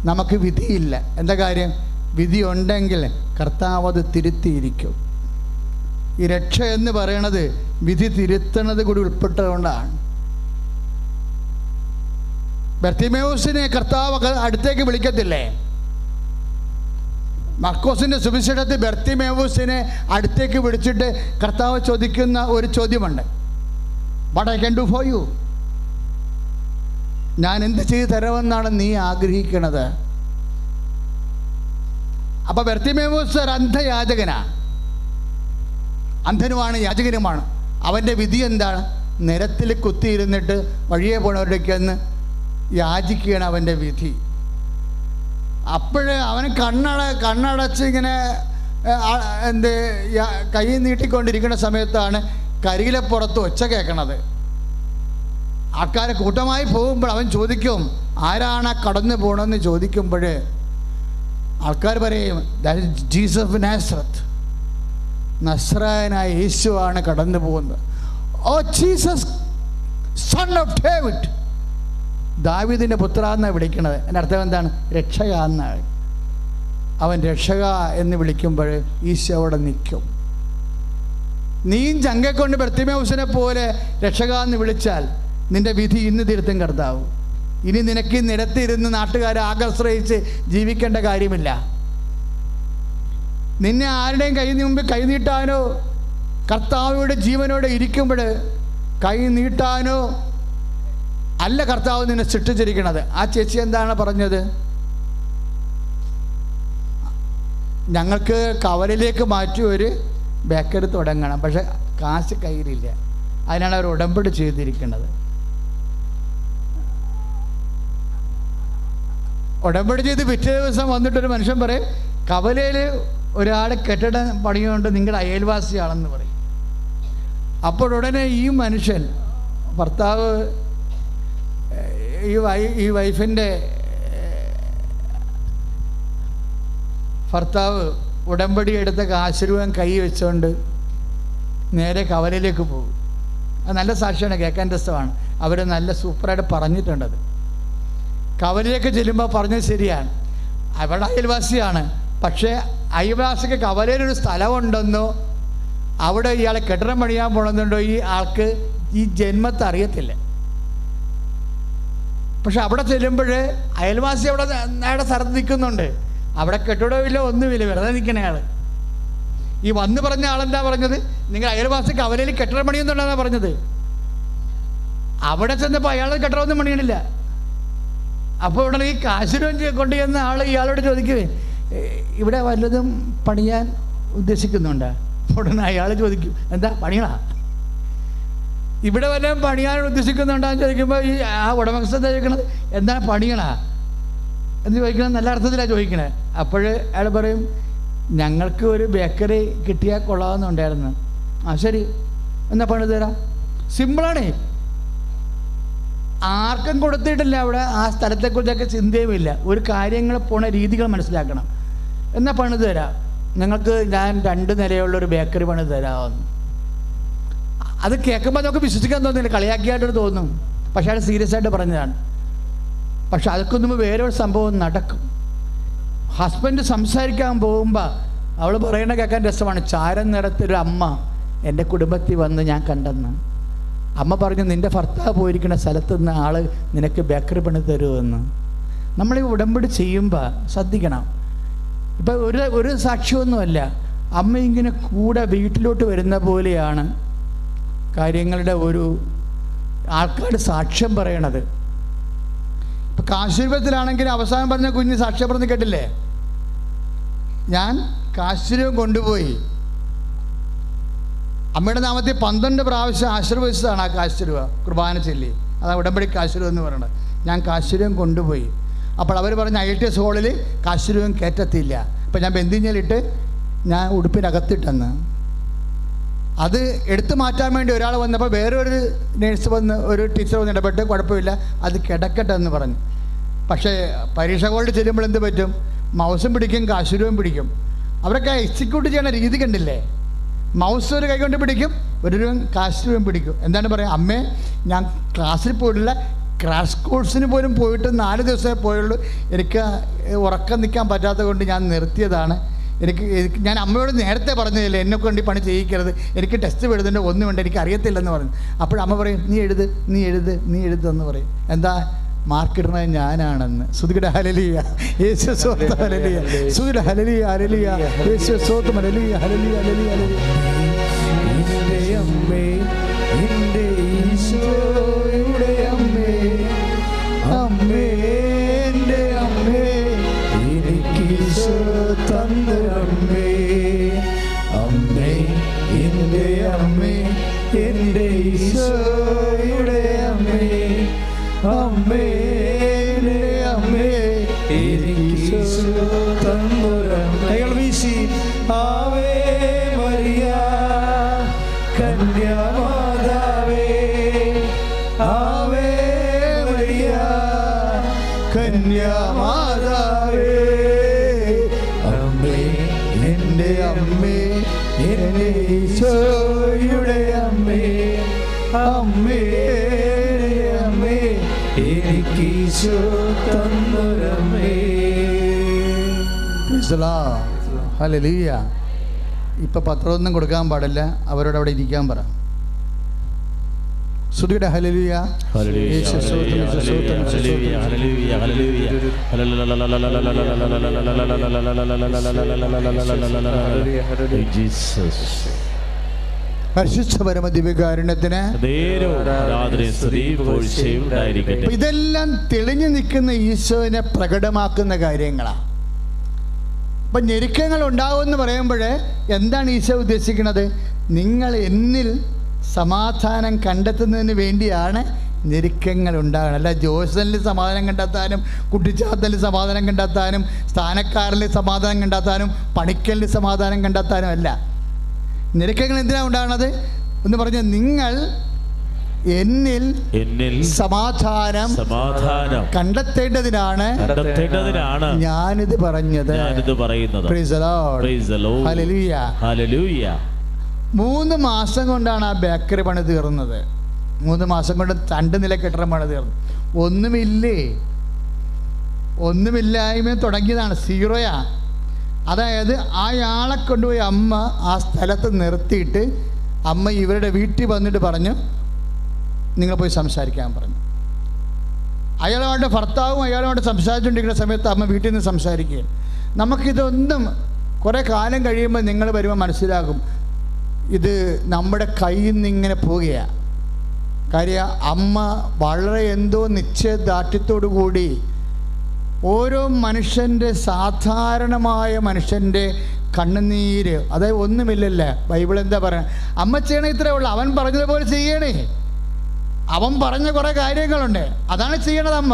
നമുക്ക് വിധിയില്ല. എന്താ കാര്യം? വിധി ഉണ്ടെങ്കിൽ കർത്താവ് അത് തിരുത്തിയിരിക്കും. ഈ രക്ഷ എന്ന് പറയണത് വിധി തിരുത്തണത് കൂടി ഉൾപ്പെട്ടതുകൊണ്ടാണ്. ബർത്തിമേവുസിനെ കർത്താവ് അടുത്തേക്ക് വിളിക്കത്തില്ലേ? മർക്കോസിൻ്റെ സുവിശേഷത്തിൽ ബർത്തിമേവുസിനെ അടുത്തേക്ക് വിളിച്ചിട്ട് കർത്താവ് ചോദിക്കുന്ന ഒരു ചോദ്യമുണ്ട്, what I can do for you? ഞാൻ എന്ത് ചെയ്തു തരാമെന്നാണ് നീ ആഗ്രഹിക്കണത്? അപ്പോൾ ബർത്തിമേവുസ് ഒരു അന്ധയാചകനാണ്. അന്ധനുമാണ്, യാചകനുമാണ്. അവൻ്റെ വിധി എന്താണ്? നിരത്തിൽ കുത്തിയിരുന്നിട്ട് വഴിയെ പോണവരുടെയൊക്കെയെന്ന് യാചിക്കുകയാണ് അവൻ്റെ വിധി. അപ്പോഴ് അവന് കണ്ണടച്ച് ഇങ്ങനെ കൈ നീട്ടിക്കൊണ്ടിരിക്കുന്ന സമയത്താണ് കരിയിലപ്പുറത്ത് ഒച്ച കേൾക്കണത്. ആൾക്കാർ കൂട്ടമായി പോകുമ്പോൾ അവൻ ചോദിക്കും, ആരാണ് കടന്നു പോകണമെന്ന് ചോദിക്കുമ്പോൾ ആൾക്കാർ പറയും, that is Jesus of Nazareth, നസ്രായനായ യേശുവാണ് കടന്നു പോകുന്നത്. O Jesus son of David, ദാവീദിൻ്റെ പുത്ര എന്നാണ് വിളിക്കണത്. എൻ്റെ അർത്ഥം എന്താണ്? രക്ഷക എന്നാണ്. അവൻ രക്ഷക എന്ന് വിളിക്കുമ്പോൾ ഈശോ അവിടെ നിൽക്കും. നീയും ചങ്കക്കൊണ്ട് ബർത്തിമേവുസിനെ പോലെ രക്ഷക എന്ന് വിളിച്ചാൽ നിന്റെ വിധി ഇന്ന് തിരുത്തും കർത്താവ്. ഇനി നിനക്ക് നിരത്തിരുന്ന് നാട്ടുകാരെ ആശ്രയിച്ച് ജീവിക്കേണ്ട കാര്യമില്ല. നിന്നെ ആരുടെയും മുമ്പിൽ കൈ നീട്ടാനോ കർത്താവിയുടെ ജീവനോടെ ഇരിക്കുമ്പോൾ കൈ നീട്ടാനോ അല്ല കർത്താവ് നിന്നെ സൃഷ്ടിച്ചിരിക്കണത്. ആ ചേച്ചി എന്താണ് പറഞ്ഞത്? ഞങ്ങൾക്ക് കവലിലേക്ക് മാറ്റി ഒരു ബേക്കറി തുടങ്ങണം, പക്ഷെ കാശ് കയ്യിലില്ല. അതിനാണ് അവർ ഉടമ്പടി ചെയ്തിരിക്കുന്നത്. ഉടമ്പടി ചെയ്ത് പിറ്റേ ദിവസം വന്നിട്ടൊരു മനുഷ്യൻ പറയും, കവലയിൽ ഒരാൾ കെട്ടിടം പണിയുകൊണ്ട് നിങ്ങളുടെ അയൽവാസിയാണെന്ന് പറയും. അപ്പോഴുടനെ ഈ മനുഷ്യൻ, ഭർത്താവ്, ഈ വൈഫിൻ്റെ ഭർത്താവ് ഉടമ്പടി എടുത്ത കാശ് രൂപ കൈ വെച്ചുകൊണ്ട് നേരെ കവലയിലേക്ക് പോകും. അത് നല്ല സാക്ഷിയാണ്, കേൾക്കാൻ രസമാണ്. അവർ നല്ല സൂപ്പറായിട്ട് പറഞ്ഞിട്ടുണ്ടത്. കവലയിലേക്ക് ചെല്ലുമ്പോൾ പറഞ്ഞത് ശരിയാണ്, അവിടെ അയൽവാസിയാണ്. പക്ഷേ അയൽവാസിക്ക് കവലയിലൊരു സ്ഥലമുണ്ടെന്നോ അവിടെ ഇയാളെ കെട്ടിടം പണിയാൻ പോകണമെന്നുണ്ടോ ഈ ആൾക്ക് ഈ ജന്മത്തെ അറിയത്തില്ല. പക്ഷെ അവിടെ ചെല്ലുമ്പോൾ അയൽവാസി അവിടെ അയാളുടെ സ്ഥലത്ത് നിൽക്കുന്നുണ്ട്. അവിടെ കെട്ടിടമില്ല, ഒന്നുമില്ല, വെറുതെ നിൽക്കണയാൾ. ഈ വന്ന് പറഞ്ഞ ആളെന്താ പറഞ്ഞത്? നിങ്ങൾ അയൽവാസി കവലയിൽ കെട്ടിടം പണിയുന്നുണ്ടെന്നാണ് പറഞ്ഞത്. അവിടെ ചെന്നപ്പോൾ അയാൾ കെട്ടിടമൊന്നും പണിയണില്ല. അപ്പോൾ ഉടനെ ഈ കാശുരൂപം കൊണ്ട് ചെന്ന ആൾ ഇയാളോട് ചോദിക്കുവേ, ഇവിടെ വല്ലതും പണിയാൻ ഉദ്ദേശിക്കുന്നുണ്ട്? ഉടനെ അയാൾ ചോദിക്കും, എന്താ പണികളാ? ഇവിടെ വല്ലതും പണിയാൻ ഉദ്ദേശിക്കുന്നുണ്ടാന്ന് ചോദിക്കുമ്പോൾ ഈ ആ ഉടമസ്ഥ ചോദിക്കണത് എന്താണ് പണികളാ എന്ന് ചോദിക്കണത് നല്ല അർത്ഥത്തിലാണ് ചോദിക്കണേ. അപ്പോൾ അയാൾ പറയും, ഞങ്ങൾക്ക് ഒരു ബേക്കറി കിട്ടിയാൽ കൊള്ളാമെന്നുണ്ടായിരുന്നു. ആ ശരി, എന്നാ പണി തരാം. സിമ്പിളാണേ, ആർക്കും കൊടുത്തിട്ടില്ല അവിടെ, ആ സ്ഥലത്തെക്കുറിച്ചൊക്കെ ചിന്തയുമില്ല, ഒരു കാര്യങ്ങൾ പോണ രീതികൾ മനസ്സിലാക്കണം. എന്നാൽ പണി തരാം, ഞങ്ങൾക്ക് ഞാൻ 2 നിലയുള്ളൊരു ബേക്കറി പണി തരാമെന്ന്. അത് കേൾക്കുമ്പോൾ നമുക്ക് വിശ്വസിക്കാൻ തോന്നുന്നില്ല, കളിയാക്കിയായിട്ട് തോന്നും. പക്ഷെ അത് സീരിയസ് ആയിട്ട് പറഞ്ഞതാണ്. പക്ഷെ അതൊക്കെ മുമ്പ് വേറൊരു സംഭവം നടക്കും. ഹസ്ബൻഡ് സംസാരിക്കാൻ പോകുമ്പോൾ അവൾ പറയണ കേൾക്കാൻ രസമാണ്. ചാരം നിറത്തൊരു അമ്മ എൻ്റെ കുടുംബത്തിൽ വന്ന് ഞാൻ കണ്ടെന്ന്. അമ്മ പറഞ്ഞു, നിൻ്റെ ഭർത്താവ് പോയിരിക്കുന്ന സ്ഥലത്ത് നിന്ന് ആൾ നിനക്ക് ബേക്കറി പണി തരുമെന്ന്. നമ്മൾ ഈ ഉടമ്പടി ചെയ്യുമ്പോൾ ശ്രദ്ധിക്കണം. ഇപ്പം ഒരു സാക്ഷ്യമൊന്നുമല്ല, അമ്മ ഇങ്ങനെ കൂടെ വീട്ടിലോട്ട് വരുന്ന പോലെയാണ് കാര്യങ്ങളുടെ ഒരു ആൾക്കാർ സാക്ഷ്യം പറയണത്. ഇപ്പം കാശുരൂപത്തിലാണെങ്കിൽ അവസാനം പറഞ്ഞ കുഞ്ഞ് സാക്ഷ്യം പറഞ്ഞ് കേട്ടില്ലേ, ഞാൻ കാശുരൂപം കൊണ്ടുപോയി അമ്മയുടെ നാമത്തിൽ 12 പ്രാവശ്യം ആശീർവദിച്ചതാണ് ആ കാശുരൂപ കുർബാന ചൊല്ലി. അതാണ് ഉടമ്പടി കാശുരൂപം എന്ന് പറയുന്നത്. ഞാൻ കാശുരൂപം കൊണ്ടുപോയി. അപ്പോൾ അവർ പറഞ്ഞ ITS ഹോളിൽ കാശുരൂപം കയറ്റത്തില്ല. അപ്പോൾ ഞാൻ ബന്ധിഞ്ഞലിട്ട് ഞാൻ ഉടുപ്പിനകത്തിട്ടെന്ന്. അത് എടുത്തു മാറ്റാൻ വേണ്ടി ഒരാൾ വന്നപ്പോൾ വേറൊരു നേഴ്സ് വന്ന്, ഒരു ടീച്ചർ വന്ന് ഇടപെട്ട്, കുഴപ്പമില്ല അത് കിടക്കട്ടെ എന്ന് പറഞ്ഞു. പക്ഷേ പരീക്ഷ ഹോളിൽ ചെല്ലുമ്പോൾ എന്ത് പറ്റും? മൗസും പിടിക്കും, കാശുരൂപം പിടിക്കും. അവരൊക്കെ എക്സിക്യൂട്ട് ചെയ്യുന്ന രീതി കണ്ടില്ലേ? മൗസ് ഒരു കൈ കൊണ്ട് പിടിക്കും, ഒരു രൂപ കാശുരൂപം പിടിക്കും. എന്താണ് പറയുക, അമ്മേ ഞാൻ ക്ലാസ്സിൽ പോയിട്ടില്ല, ക്രാഷ് കോഴ്സിന് പോലും പോയിട്ട് 4 ദിവസമേ പോയുള്ളൂ, എനിക്ക് ഉറക്കം നിൽക്കാൻ പറ്റാത്തത് കൊണ്ട് ഞാൻ നിർത്തിയതാണ്. എനിക്ക് ഞാൻ അമ്മയോട് നേരത്തെ പറഞ്ഞതില്ല, എന്നെ കൊണ്ട് ഈ പണി ചെയ്യിക്കരുത്, എനിക്ക് ടെസ്റ്റ് എഴുതേണ്ട ഒന്നും വേണ്ട, എനിക്ക് അറിയത്തില്ലെന്ന് പറഞ്ഞു. അപ്പോഴമ്മ പറയും, നീ എഴുതെന്ന് പറയും. എന്താ മാർക്കിടുന്നത് ഞാനാണെന്ന്. സുധിയുടെ ഹല്ലേലൂയ, യേശു സ്തോത്രം, ഹല്ലേലൂയ, സുധിയുടെ ഹല്ലേലൂയ, ഹല്ലേലൂയ, യേശു സ്തോത്രം, ഹല്ലേലൂയ, ഹല്ലേലൂയ, ഹല്ലേലൂയ, ഹല്ലേലൂയ. എൻ്റെ അമ്മേ, എൻ്റെ ഈശോയുടെ അമ്മേ, അമ്മേ എൻ്റെ അമ്മേ, എനിക്ക് ഈശോ തന്നൊരമ്മേ, അമ്മേ എൻ്റെ അമ്മേ, എൻ്റെ ഈശോയുടെ അമ്മേ, അമ്മേ എൻ്റെ അമ്മേ, എനിക്ക് ഈശോ തന്നൊരമ്മേ. കൈകൾ വീശി ആവേ മരിയ കന്യാമാതാവേ, ആവേ മരിയ കന്യാമാതാവേ, അമ്മേ എൻ്റെ അമ്മേ, എൻ്റെ ഈശോയുടെ അമ്മേ, അമ്മേ അമ്മേ, എനിക്ക് ഈശോ തന്നൊരമ്മേ. ഹല്ലേലൂയ. ഇപ്പം പത്രമൊന്നും കൊടുക്കാൻ പാടില്ല, അവരോട് അവിടെ ഇരിക്കാൻ പറ. സുധിയുടെ ഹല്ലേലൂയ, യേശു സ്തോത്രം, യേശു സ്തോത്രം, യേശു സ്തോത്രം. പരിശുദ്ധ പരമ ദിവ്യകാരുണ്യത്തിന് ഇതെല്ലാം തെളിഞ്ഞു നിൽക്കുന്ന ഈശോനെ പ്രകടമാക്കുന്ന കാര്യങ്ങളാണ്. അപ്പം ഞെരുക്കങ്ങൾ ഉണ്ടാവുമെന്ന് പറയുമ്പോൾ എന്താണ് ഈശോ ഉദ്ദേശിക്കുന്നത്? നിങ്ങൾ എന്നിൽ സമാധാനം കണ്ടെത്തുന്നതിന് വേണ്ടിയാണ് ഞെരുക്കങ്ങൾ ഉണ്ടാകണം. അല്ല ജോസനിൽ സമാധാനം കണ്ടെത്താനും, കുട്ടിച്ചാത്തലിൽ സമാധാനം കണ്ടെത്താനും, സ്ഥാനക്കാരിൽ സമാധാനം കണ്ടെത്താനും, പണിക്കലിൽ സമാധാനം കണ്ടെത്താനും അല്ല. ഞെരുക്കങ്ങൾ എന്തിനാണ് ഉണ്ടാകുന്നത് എന്ന് പറഞ്ഞാൽ, നിങ്ങൾ എന്നിൽ സമാധാനം കണ്ടെത്തേണ്ടതിനാണ് ഞാനിത് പറഞ്ഞത്. Hallelujah, hallelujah. 3 മാസം കൊണ്ടാണ് ആ ബേക്കറി പണി തീർന്നത്. 3 മാസം കൊണ്ട് 2 നില കെട്ടിടം പണി തീർന്നു. ഒന്നുമില്ലായ്മ തുടങ്ങിയതാണ്, സീറോയാ. അതായത് അയാളെ കൊണ്ടുപോയി അമ്മ ആ സ്ഥലത്ത് നിർത്തിയിട്ട് അമ്മ ഇവരുടെ വീട്ടിൽ വന്നിട്ട് പറഞ്ഞു, നിങ്ങൾ പോയി സംസാരിക്കാൻ പറഞ്ഞു. അയാളുമായിട്ട് ഭർത്താവും അയാളുമായിട്ട് സംസാരിച്ചുകൊണ്ടിരിക്കുന്ന സമയത്ത് അമ്മ വീട്ടിൽ നിന്ന് സംസാരിക്കുകയാണ്. നമുക്കിതൊന്നും കുറേ കാലം കഴിയുമ്പോൾ നിങ്ങൾ വരുമ്പോൾ മനസ്സിലാകും, ഇത് നമ്മുടെ കയ്യിൽ നിന്ന് ഇങ്ങനെ പോവുകയാണ്. കാര്യം അമ്മ വളരെ എന്തോ നിശ്ചയദാർഢ്യത്തോടു കൂടി ഓരോ മനുഷ്യൻ്റെ സാധാരണമായ മനുഷ്യൻ്റെ കണ്ണുനീര്, അതായത് ഒന്നുമില്ലല്ലേ. ബൈബിൾ എന്താ പറയുക? അമ്മ ചെയ്യണേ ഇത്രേ ഉള്ളൂ, അവൻ പറഞ്ഞതുപോലെ ചെയ്യണേ. അവൻ പറഞ്ഞ കുറേ കാര്യങ്ങളുണ്ട്, അതാണ് ചെയ്യണത് അമ്മ.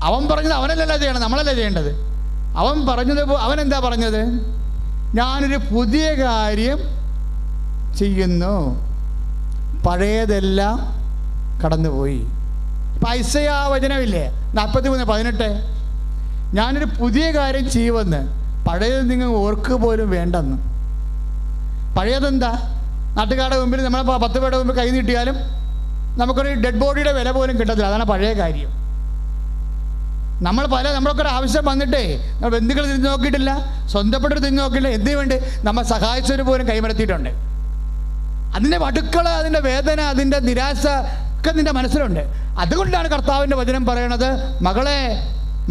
അവൻ പറഞ്ഞത് അവനല്ലല്ല ചെയ്യണം, നമ്മളല്ല ചെയ്യേണ്ടത്. അവൻ പറഞ്ഞത്, അവൻ എന്താ പറഞ്ഞത്? ഞാനൊരു പുതിയ കാര്യം ചെയ്യുന്നു, പഴയതെല്ലാം കടന്നുപോയി. ഇപ്പം ഐസയാ വചനമില്ലേ 43:18, ഞാനൊരു പുതിയ കാര്യം ചെയ്യുമെന്ന്, പഴയത് നിങ്ങൾ ഓർക്ക് പോലും വേണ്ടെന്ന്. പഴയതെന്താ? നാട്ടുകാരുടെ മുമ്പിൽ നമ്മളെ 10 പേരുടെ മുമ്പിൽ കൈ നീട്ടിയാലും നമുക്കൊരു ഡെഡ് ബോഡിയുടെ വില പോലും കിട്ടത്തില്ല. അതാണ് പഴയ കാര്യം. നമ്മളൊക്കെ ഒരു ആവശ്യം വന്നിട്ടേ നമ്മൾ ബന്ധുക്കൾ തിരിഞ്ഞു നോക്കിയിട്ടില്ല, സ്വന്തപ്പെട്ടവർ തിരിഞ്ഞു നോക്കിയില്ല. എന്തിനു വേണ്ടി? നമ്മൾ സഹായിച്ചവർ പോലും കൈമടത്തിയിട്ടുണ്ട്. അതിൻ്റെ വടുക്കൾ, അതിൻ്റെ വേദന, അതിൻ്റെ നിരാശ ഒക്കെ നിൻ്റെ മനസ്സിലുണ്ട്. അതുകൊണ്ടാണ് കർത്താവിൻ്റെ വചനം പറയണത്,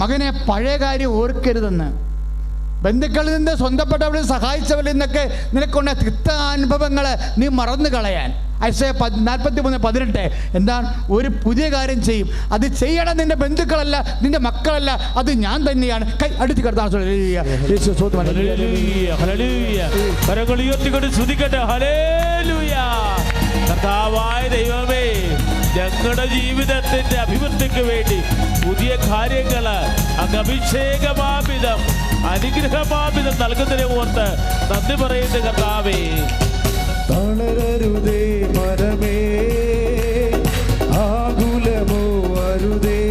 മകനെ പഴയ കാര്യം ഓർക്കരുതെന്ന്. ബന്ധുക്കളിൽ നിന്ന്, സ്വന്തപ്പെട്ടവരിൽ, സഹായിച്ചവരിൽ നിന്നൊക്കെ നിനക്കൊണ്ട തിക്താനുഭവങ്ങൾ നീ മറന്നു കളയാൻ. ഐസയ 43:18 എന്താണ്? ഒരു പുതിയ കാര്യം ചെയ്യും. അത് ചെയ്യണം നിന്റെ ബന്ധുക്കളല്ല, നിന്റെ മക്കളല്ല, അത് ഞാൻ തന്നെയാണ്. കൈ അടുത്ത് കർത്താവ് കർത്താവായ ദൈവമേ, ഞങ്ങളുടെ ജീവിതത്തിന്റെ അഭിവൃദ്ധിക്ക് വേണ്ടി പുതിയ കാര്യങ്ങള് അങ്ങ് അഭിഷേകമാപിതം അനുഗ്രഹമാപിതം നൽകുന്നതിനെ ഓർത്ത് നന്ദി പറയുന്ന കർത്താവേ. തളരരുതേ മനമേ, ആകുലമോ അരുതേ,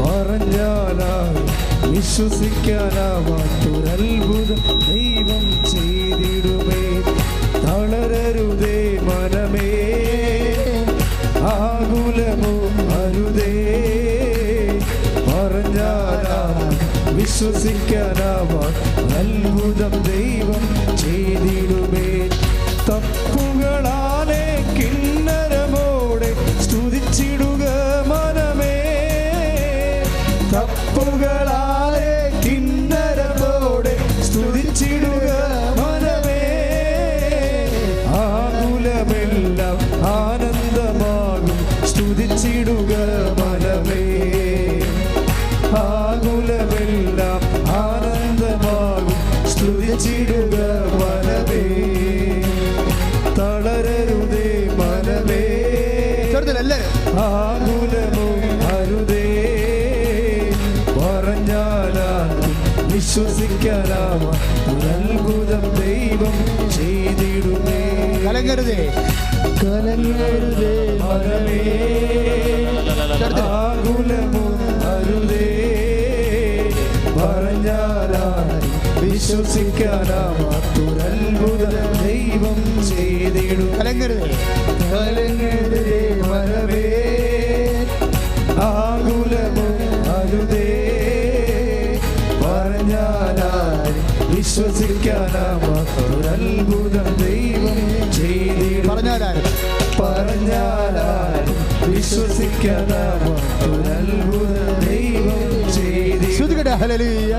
പറഞ്ഞാലായി വിശ്വസിക്കാനാവാത്തൊരത്ഭുതം ദൈവം ചെയ്തിടുമേ. തളരരുതേ മനമേ, ആകുലമോ അരുതേ, പറഞ്ഞാലായി വിശ്വസിക്കാനാവാത്തൊരത്ഭുതം ദൈവം ചെയ്തിടുമേ. തപ്പുകളാലെ കിന്നരമോടെ സ്തുതിച്ചിടുക മനമേ, തപ്പുകളാലെ കിന്നരമോടെ സ്തുതിച്ചിടുക മനമേ. ആകുലമെല്ലാം ആനന്ദമാകും സ്തുതിച്ചിടുക മനമേ, ആകുലമെല്ലാം ആനന്ദമാകും സ്തുതിച്ചിടുക മനമേ. തളരരുതേ മനമേ, ആകുലമോ അരുതേ, പറഞ്ഞാലാകും വിശ്വസിക്കാനാവാത്തൊരത്ഭുതം ദൈവം ചെയ്തിടുമേ. കലങ്ങരുതേ മനമേ, ആകുലമോ അരുതേ, പറഞ്ഞാലാകും വിശ്വസിക്കാനാവാത്തൊരത്ഭുതം ദൈവം ചെയ്തിടും. കലങ്ങരുതേ മനമേ, ആകുലമോ അരുതേ, പറഞ്ഞാലായി വിശ്വസിക്കാനാവാത്തൊരത്ഭുതം ദൈവം ചെയ്തിടും. പറഞ്ഞാലായി വിശ്വസിക്കാനാവാത്തൊരത്ഭുതം ദൈവം ചെയ്തിടും. ഹല്ലേലൂയ.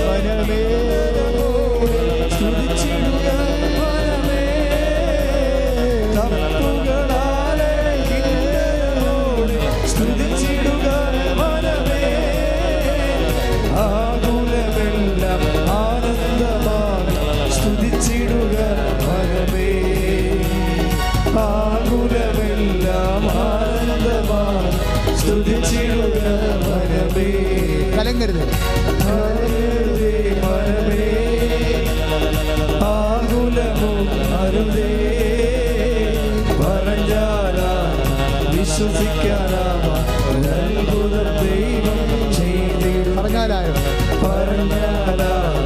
മനമേ, സ്തുതിച്ചിടുക മനമേ, തപ്പുകളാലെ കിന്നരമോടെ സ്തുതിച്ചിടുക മനമേ. ആകുലമെല്ലാം ആനന്ദമാകും സ്തുതിച്ചിടുക മനമേ, ആകുലമെല്ലാം ആനന്ദമാകും സ്തുതിച്ചിടുക മനമേ. കലങ്ങരുത് മനമേ, ആകുലമോ അരുതേ, പറഞ്ഞാലായി വിശ്വസിക്കാനാവാത്തൊരത്ഭുതം ദൈവം ചെയ്തിടും. പറഞ്ഞാലായോ? പറഞ്ഞാലായി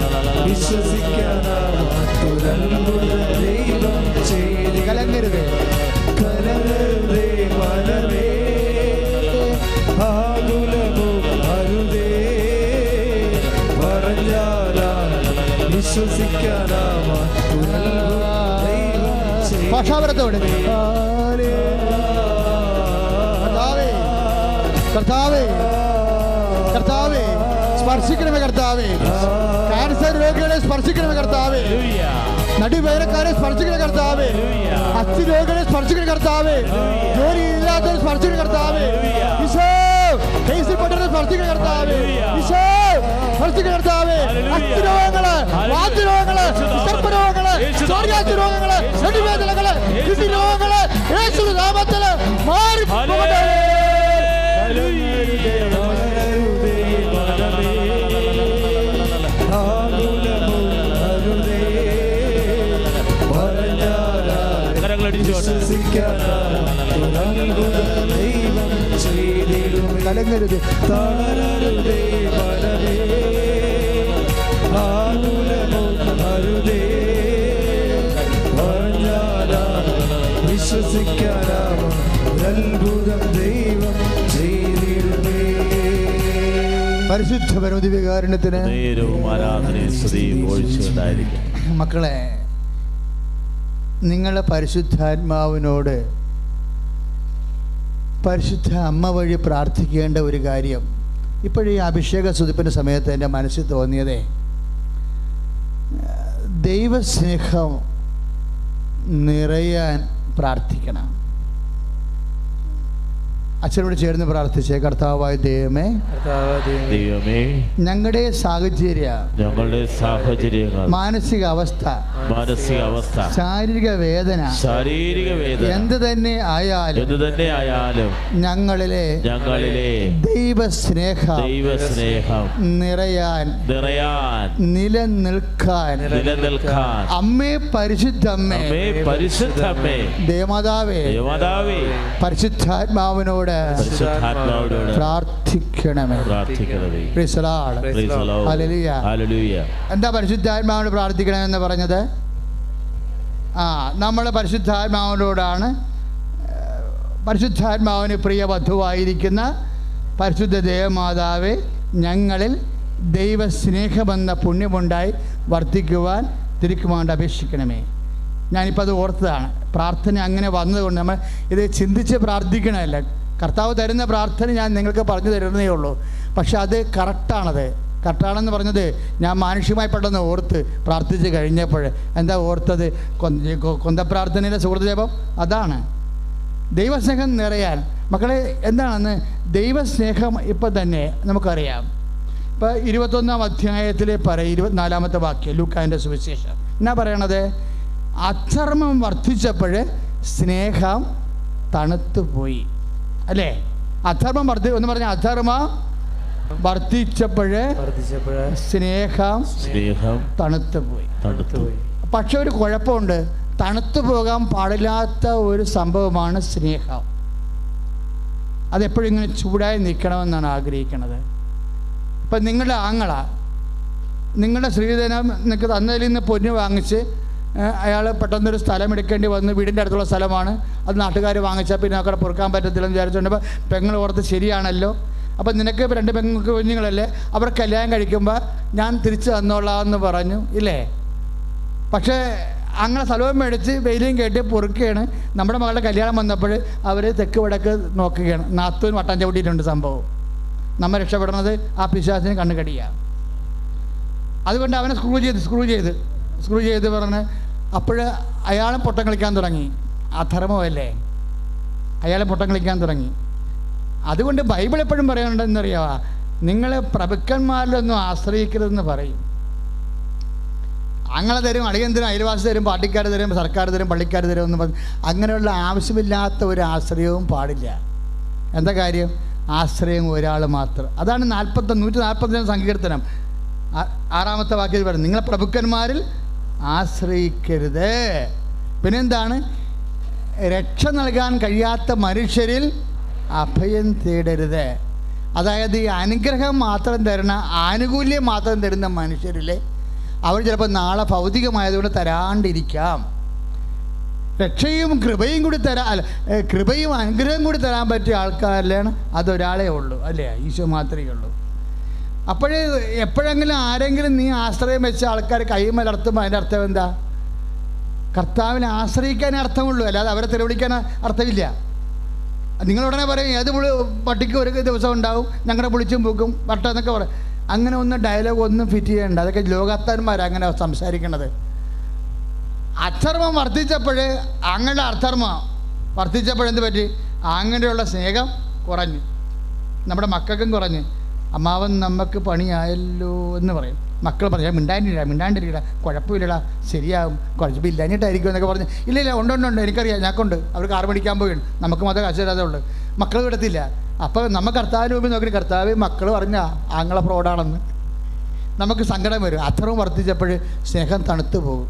വിശ്വസിക്കാനാവാത്തൊരത്ഭുതം ദൈവം ചെയ്തിടും. കലങ്ങരുത് കലങ്ങരുതേ മനമേ, ആകുലമോ അരുതേ, പറഞ്ഞാലായി വിശ്വസിക്കാനാവാത്തൊരത്ഭുതം ദൈവം ചെയ്തിടും. ഭാഷാപരത്തോടെ കർത്താവേ, സ്പർശിക്കണമേ കർത്താവേ, ക്യാൻസർ രോഗികളെ സ്പർശിക്കണമേ കർത്താവേ. നടുവേദനക്കാരെ സ്പർശിക്കുന്ന കർത്താവേ, അസ്ഥിരോഗികളെ സ്പർശിക്കുന്ന കർത്താവേ, ജോലിയില്ലാത്തവരെ സ്പർശിക്കുന്ന കർത്താവേ, ഈശോ കേസിൽപ്പെട്ടവരെ സ്പർശിക്കുന്ന കർത്താവേ, ഈശോ സ്പർശിക്കുന്ന കർത്താവേ, അസ്ഥിരോഗങ്ങള്, വാദ്യരോഗങ്ങള്, സർപ്പരോഗങ്ങള്, സോറിയാസി രോഗങ്ങള്, നടുവേദനകള്, കിഡ്നി രോഗങ്ങള് യേശുവിന്റെ നാമത്തിൽ മാറി പോകട്ടെ. കലങ്ങരുത്, തളരരുതേ മനമേ, ആകുലമോ അരുതേ, വിശ്വസിക്കാനാവും അത്ഭുതം ദൈവം ചെയ്തിടുമേ. പരിശുദ്ധ പരമദിവ്യകാരുണ്യത്തിന് മക്കളെ, നിങ്ങൾ പരിശുദ്ധാത്മാവിനോട് പരിശുദ്ധ അമ്മ വഴി പ്രാർത്ഥിക്കേണ്ട ഒരു കാര്യം ഇപ്പോഴീ അഭിഷേക സ്തുതിപ്പിൻ്റെ സമയത്ത് എൻ്റെ മനസ്സിൽ തോന്നിയതേ, ദൈവസ്നേഹം നിറയാൻ പ്രാർത്ഥിക്കണം. അച്ഛനോട് ചേർന്ന് പ്രാർത്ഥിച്ചേ. കർത്താവായ ദൈവമേ, ഞങ്ങളുടെ സാഹചര്യങ്ങൾ, മാനസിക അവസ്ഥ, ശാരീരിക വേദന എന്ത് തന്നെ ആയാലും ഞങ്ങളിലെ ദൈവസ്നേഹം നിറയാൻ നിലനിൽക്കാൻ അമ്മേ, പരിശുദ്ധമ്മേ, ദേവമാതാവേ, പരിശുദ്ധാത്മാവിനോട് പ്രാർത്ഥിക്കണമേ. എന്താ പരിശുദ്ധാത്മാവിനോട് പ്രാർത്ഥിക്കണമെന്ന് പറഞ്ഞത്? നമ്മൾ പരിശുദ്ധാത്മാവിനോടാണ്. പരിശുദ്ധാത്മാവിന് പ്രിയ വധുവായിരിക്കുന്ന പരിശുദ്ധ ദേവമാതാവെ, ഞങ്ങളിൽ ദൈവസ്നേഹമെന്ന പുണ്യമുണ്ടായി വർദ്ധിക്കുവാൻ തിരുക്കുമാണ്ട് അപേക്ഷിക്കണമേ. ഞാനിപ്പോൾ അത് ഓർത്തതാണ്. പ്രാർത്ഥന അങ്ങനെ വന്നതുകൊണ്ട് നമ്മൾ ഇത് ചിന്തിച്ച് പ്രാർത്ഥിക്കണമല്ല. കർത്താവ് തരുന്ന പ്രാർത്ഥന ഞാൻ നിങ്ങൾക്ക് പറഞ്ഞു തരുന്നേ ഉള്ളൂ. പക്ഷെ അത് കറക്റ്റാണെന്ന് പറഞ്ഞത് ഞാൻ മാനുഷികമായി പെട്ടെന്ന് ഓർത്ത് പ്രാർത്ഥിച്ച് കഴിഞ്ഞപ്പോൾ എന്താ ഓർത്തത്? കൊന്തപ്രാർത്ഥനയിലെ സുഹൃത്തുജപം അതാണ്. ദൈവസ്നേഹം നിറയാൻ മക്കളെ എന്താണെന്ന് ദൈവസ്നേഹം ഇപ്പം തന്നെ നമുക്കറിയാം. ഇപ്പോൾ 21-ാം അധ്യായത്തിൽ 24-ാമത്തെ വാക്യം ലൂക്കാൻ്റെ സുവിശേഷം എന്നാ പറയണത്? അധർമ്മം വർദ്ധിച്ചപ്പോൾ സ്നേഹം തണുത്തുപോയി, അല്ലേ? അധർമ്മം ഒന്ന് പറഞ്ഞ അധർമ്മം വർദ്ധിച്ചപ്പോൾ സ്നേഹം തണുത്തുപോയി. പക്ഷെ ഒരു കുഴപ്പമുണ്ട്, തണുത്തു പോകാൻ പാടില്ലാത്ത ഒരു സംഭവമാണ് സ്നേഹം. അതെപ്പോഴും ഇങ്ങനെ ചൂടായി നിൽക്കണമെന്നാണ് ആഗ്രഹിക്കുന്നത്. ഇപ്പം നിങ്ങളുടെ നിങ്ങളുടെ സ്ത്രീധനം നിങ്ങൾക്ക് തന്നതിൽ നിന്ന് പൊന്ന് വാങ്ങിച്ച് അയാൾ പെട്ടെന്നൊരു സ്ഥലം എടുക്കേണ്ടി വന്ന്, വീടിൻ്റെ അടുത്തുള്ള സ്ഥലമാണ്, അത് നാട്ടുകാർ വാങ്ങിച്ചാൽ പിന്നെ അവിടെ പൊറുക്കാൻ പറ്റത്തില്ലെന്ന് വിചാരിച്ചുകൊണ്ട് പെങ്ങൾ ഓർത്ത് ശരിയാണല്ലോ, അപ്പം നിനക്ക് 2 പെങ്ങൾക്ക് കുഞ്ഞുങ്ങളല്ലേ, അവർ കല്യാണം കഴിക്കുമ്പോൾ ഞാൻ തിരിച്ച് തന്നോളാമെന്ന് പറഞ്ഞു, ഇല്ലേ? പക്ഷേ അങ്ങനെ സ്ഥലവും മേടിച്ച് വെയിലും കേട്ട് പൊറുക്കുകയാണ്. നമ്മുടെ മകളുടെ കല്യാണം വന്നപ്പോൾ അവർ തെക്ക് വടക്ക് നോക്കുകയാണ്. നാത്തൂൻ വട്ടം ചവിട്ടിയിട്ടുണ്ട്. സംഭവം നമ്മൾ രക്ഷപ്പെടുന്നത് ആ പിശാചിന് കണ്ണുകടിയാണ്. അതുകൊണ്ട് അവനെ സ്ക്രൂ ചെയ്ത് പറഞ്ഞ് അപ്പോൾ അയാളും പൊട്ടം കളിക്കാൻ തുടങ്ങി. അധർമ്മമല്ലേ, അയാളെ പൊട്ടം കളിക്കാൻ തുടങ്ങി. അതുകൊണ്ട് ബൈബിൾ എപ്പോഴും പറയാനുണ്ട് എന്നറിയാവാ, നിങ്ങൾ പ്രഭുക്കന്മാരിലൊന്നും ആശ്രയിക്കരുതെന്ന് പറയും. അങ്ങനെ തരും, അളിയൻ തരും, അയൽവാസി തരും, പാർട്ടിക്കാർ തരും, സർക്കാർ തരും, പള്ളിക്കാർ തരും എന്ന് പറഞ്ഞ് അങ്ങനെയുള്ള ആവശ്യമില്ലാത്ത ഒരു ആശ്രയവും പാടില്ല. എന്താ കാര്യം? ആശ്രയം ഒരാൾ മാത്രം. അതാണ് 145 സങ്കീർത്തനം 6-ാമത്തെ വാക്യത്തിൽ പറയുന്നത്, നിങ്ങളെ പ്രഭുക്കന്മാരിൽ ആശ്രയിക്കരുത്. പിന്നെന്താണ്? രക്ഷ നൽകാൻ കഴിയാത്ത മനുഷ്യരിൽ അഭയം തേടരുത്. അതായത് ഈ അനുഗ്രഹം മാത്രം തരുന്ന, ആനുകൂല്യം മാത്രം തരുന്ന മനുഷ്യരിൽ അവർ ചിലപ്പോൾ നാളെ ഭൗതികമായതുകൊണ്ട് തരാണ്ടിരിക്കാം. രക്ഷയും കൃപയും കൂടി കൃപയും അനുഗ്രഹം കൂടി തരാൻ പറ്റിയ ആൾക്കാരിലാണ് അതൊരാളേ ഉള്ളൂ, അല്ലേ? ഈശോ മാത്രമേ ഉള്ളൂ. അപ്പോഴേ എപ്പോഴെങ്കിലും ആരെങ്കിലും നീ ആശ്രയം വെച്ച ആൾക്കാർ കൈമലർത്തുമ്പോൾ അതിൻ്റെ അർത്ഥം എന്താ? കർത്താവിനെ ആശ്രയിക്കാനേ അർത്ഥമുള്ളൂ, അല്ലാതെ അവരെ തെരുവിളിക്കാൻ അർത്ഥമില്ല. നിങ്ങളുടനെ പറയും ഏത് പട്ടിക്ക് ഒരു ദിവസം ഉണ്ടാവും, ഞങ്ങളുടെ പുളിച്ചും പൂക്കും വട്ടം എന്നൊക്കെ പറയും. അങ്ങനെ ഒന്നും ഡയലോഗ് ഒന്നും ഫിറ്റ് ചെയ്യേണ്ട. അതൊക്കെ ലോകത്താന്മാരാണ് അങ്ങനെ സംസാരിക്കണത്. അധർമ്മം വർദ്ധിച്ചപ്പോൾ, ആങ്ങളുടെ അധർമ്മം വർദ്ധിച്ചപ്പോഴെന്ത് പറ്റി? ആങ്ങളുടെയുള്ള സ്നേഹം കുറഞ്ഞു, നമ്മുടെ മക്കൾക്കും കുറഞ്ഞ്. അമ്മാവൻ നമുക്ക് പണിയായല്ലോ എന്ന് പറയും. മക്കൾ പറയാം മിണ്ടാണ്ടിരിക്കടാ, കുഴപ്പമില്ലടാ, ശരിയാവും, കുഴപ്പം ഇല്ലാഞ്ഞിട്ടായിരിക്കും എന്നൊക്കെ പറഞ്ഞ്. ഇല്ല ഉണ്ട് എനിക്കറിയാം, ഞാക്കുണ്ട്. അവർ കാർ മേടിക്കാൻ പോയി, നമുക്ക് മാത്രമേ കാശ് തരാതെ ഉള്ളൂ. മക്കൾ വിടത്തില്ല. അപ്പോൾ നമ്മൾ കർത്താവിന് മുമ്പിൽ നോക്കി, കർത്താവ് മക്കൾ പറഞ്ഞാൽ ആങ്ങളെ ഫ്രോഡാണെന്ന് നമുക്ക് സങ്കടം വരും. അധർമ്മം വർദ്ധിച്ചപ്പോൾ സ്നേഹം തണുത്തു പോകും.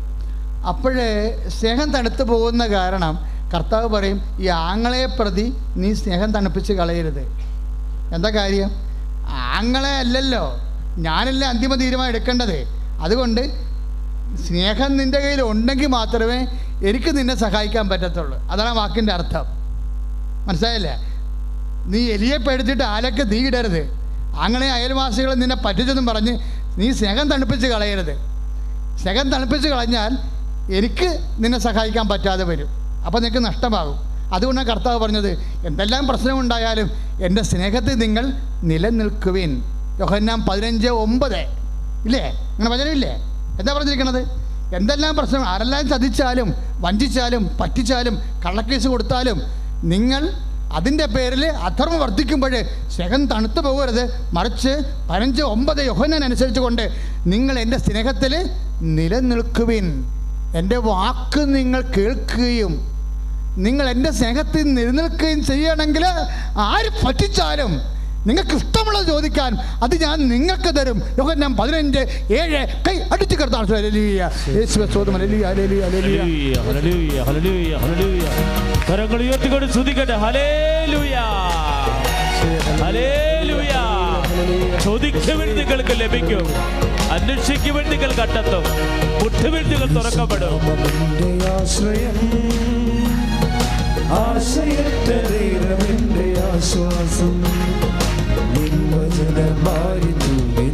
അപ്പോഴേ സ്നേഹം തണുത്തു പോകുന്ന കാരണം കർത്താവ് പറയും, ഈ ആങ്ങളെ പ്രതി നീ സ്നേഹം തണുപ്പിച്ച് കളയരുത്. എന്താ കാര്യം? ആങ്ങളെ അല്ലല്ലോ, ഞാനല്ലേ അന്തിമ തീരുമാനം എടുക്കേണ്ടത്. അതുകൊണ്ട് സ്നേഹം നിൻ്റെ കയ്യിൽ ഉണ്ടെങ്കിൽ മാത്രമേ എനിക്ക് നിന്നെ സഹായിക്കാൻ പറ്റത്തുള്ളൂ. അതാണ് ആ വാക്കിൻ്റെ അർത്ഥം. മനസ്സിലായില്ലേ? നീ എലിയെ പേടിച്ചിട്ട് ആലക്ക് തീ ഇടരുത്. അങ്ങനെ അയൽവാസികൾ നിന്നെ പറ്റിച്ചെന്നും പറഞ്ഞ് നീ സ്നേഹം തണുപ്പിച്ച് കളയരുത്. സ്നേഹം തണുപ്പിച്ച് കളഞ്ഞാൽ എനിക്ക് നിന്നെ സഹായിക്കാൻ പറ്റാതെ വരും. അപ്പോൾ നിനക്ക് നഷ്ടമാകും. അതുകൊണ്ടാണ് കർത്താവ് പറഞ്ഞത്, എന്തെല്ലാം പ്രശ്നമുണ്ടായാലും എൻ്റെ സ്നേഹത്തിൽ നിങ്ങൾ നിലനിൽക്കുവിൻ. യോഹന്നാൻ 15:9 ഇല്ലേ? അങ്ങനെ വചനമില്ലേ? എന്താ പറഞ്ഞിരിക്കണത്? എന്തെല്ലാം പ്രശ്നം, ആരെല്ലാം ചതിച്ചാലും വഞ്ചിച്ചാലും പറ്റിച്ചാലും കള്ളക്കേസ് കൊടുത്താലും നിങ്ങൾ അതിൻ്റെ പേരിൽ അധർമ്മം വർദ്ധിക്കുമ്പോൾ സ്നേഹം തണുത്തു പോകരുത്. മറിച്ച് 15:9 യോഹന്നാൻ അനുസരിച്ച് കൊണ്ട് നിങ്ങൾ എൻ്റെ സ്നേഹത്തിൽ നിലനിൽക്കുവിൻ. എൻ്റെ വാക്ക് നിങ്ങൾ കേൾക്കുകയും നിങ്ങൾ എൻ്റെ സ്നേഹത്തിൽ നിലനിൽക്കുകയും ചെയ്യണമെങ്കിൽ ആര് പറ്റിച്ചാലും നിങ്ങൾക്ക് ഇഷ്ടമുള്ളത് ചോദിക്കാൻ അത് ഞാൻ നിങ്ങൾക്ക് തരും. യോഹന്നാൻ 15:7 കൈ അടിച്ചു കിടത്താണ്. കരങ്ങൾ ഉയർത്തിക്കൊണ്ട് സ്തുതിക്കട്ടെ. Hallelujah, hallelujah. ചോദിക്കുവിൻ നിങ്ങൾക്ക് ലഭിക്കും, അന്വേഷിക്കുവിൻ നിങ്ങൾ കണ്ടെത്തും, മുട്ടുവിൻ നിങ്ങൾ തുറക്കപ്പെടും. ആശ്രയറ്റ ദൈവമെന്റെ ആശ്വാസം, നിൻവചനമായി തൂങ്ങി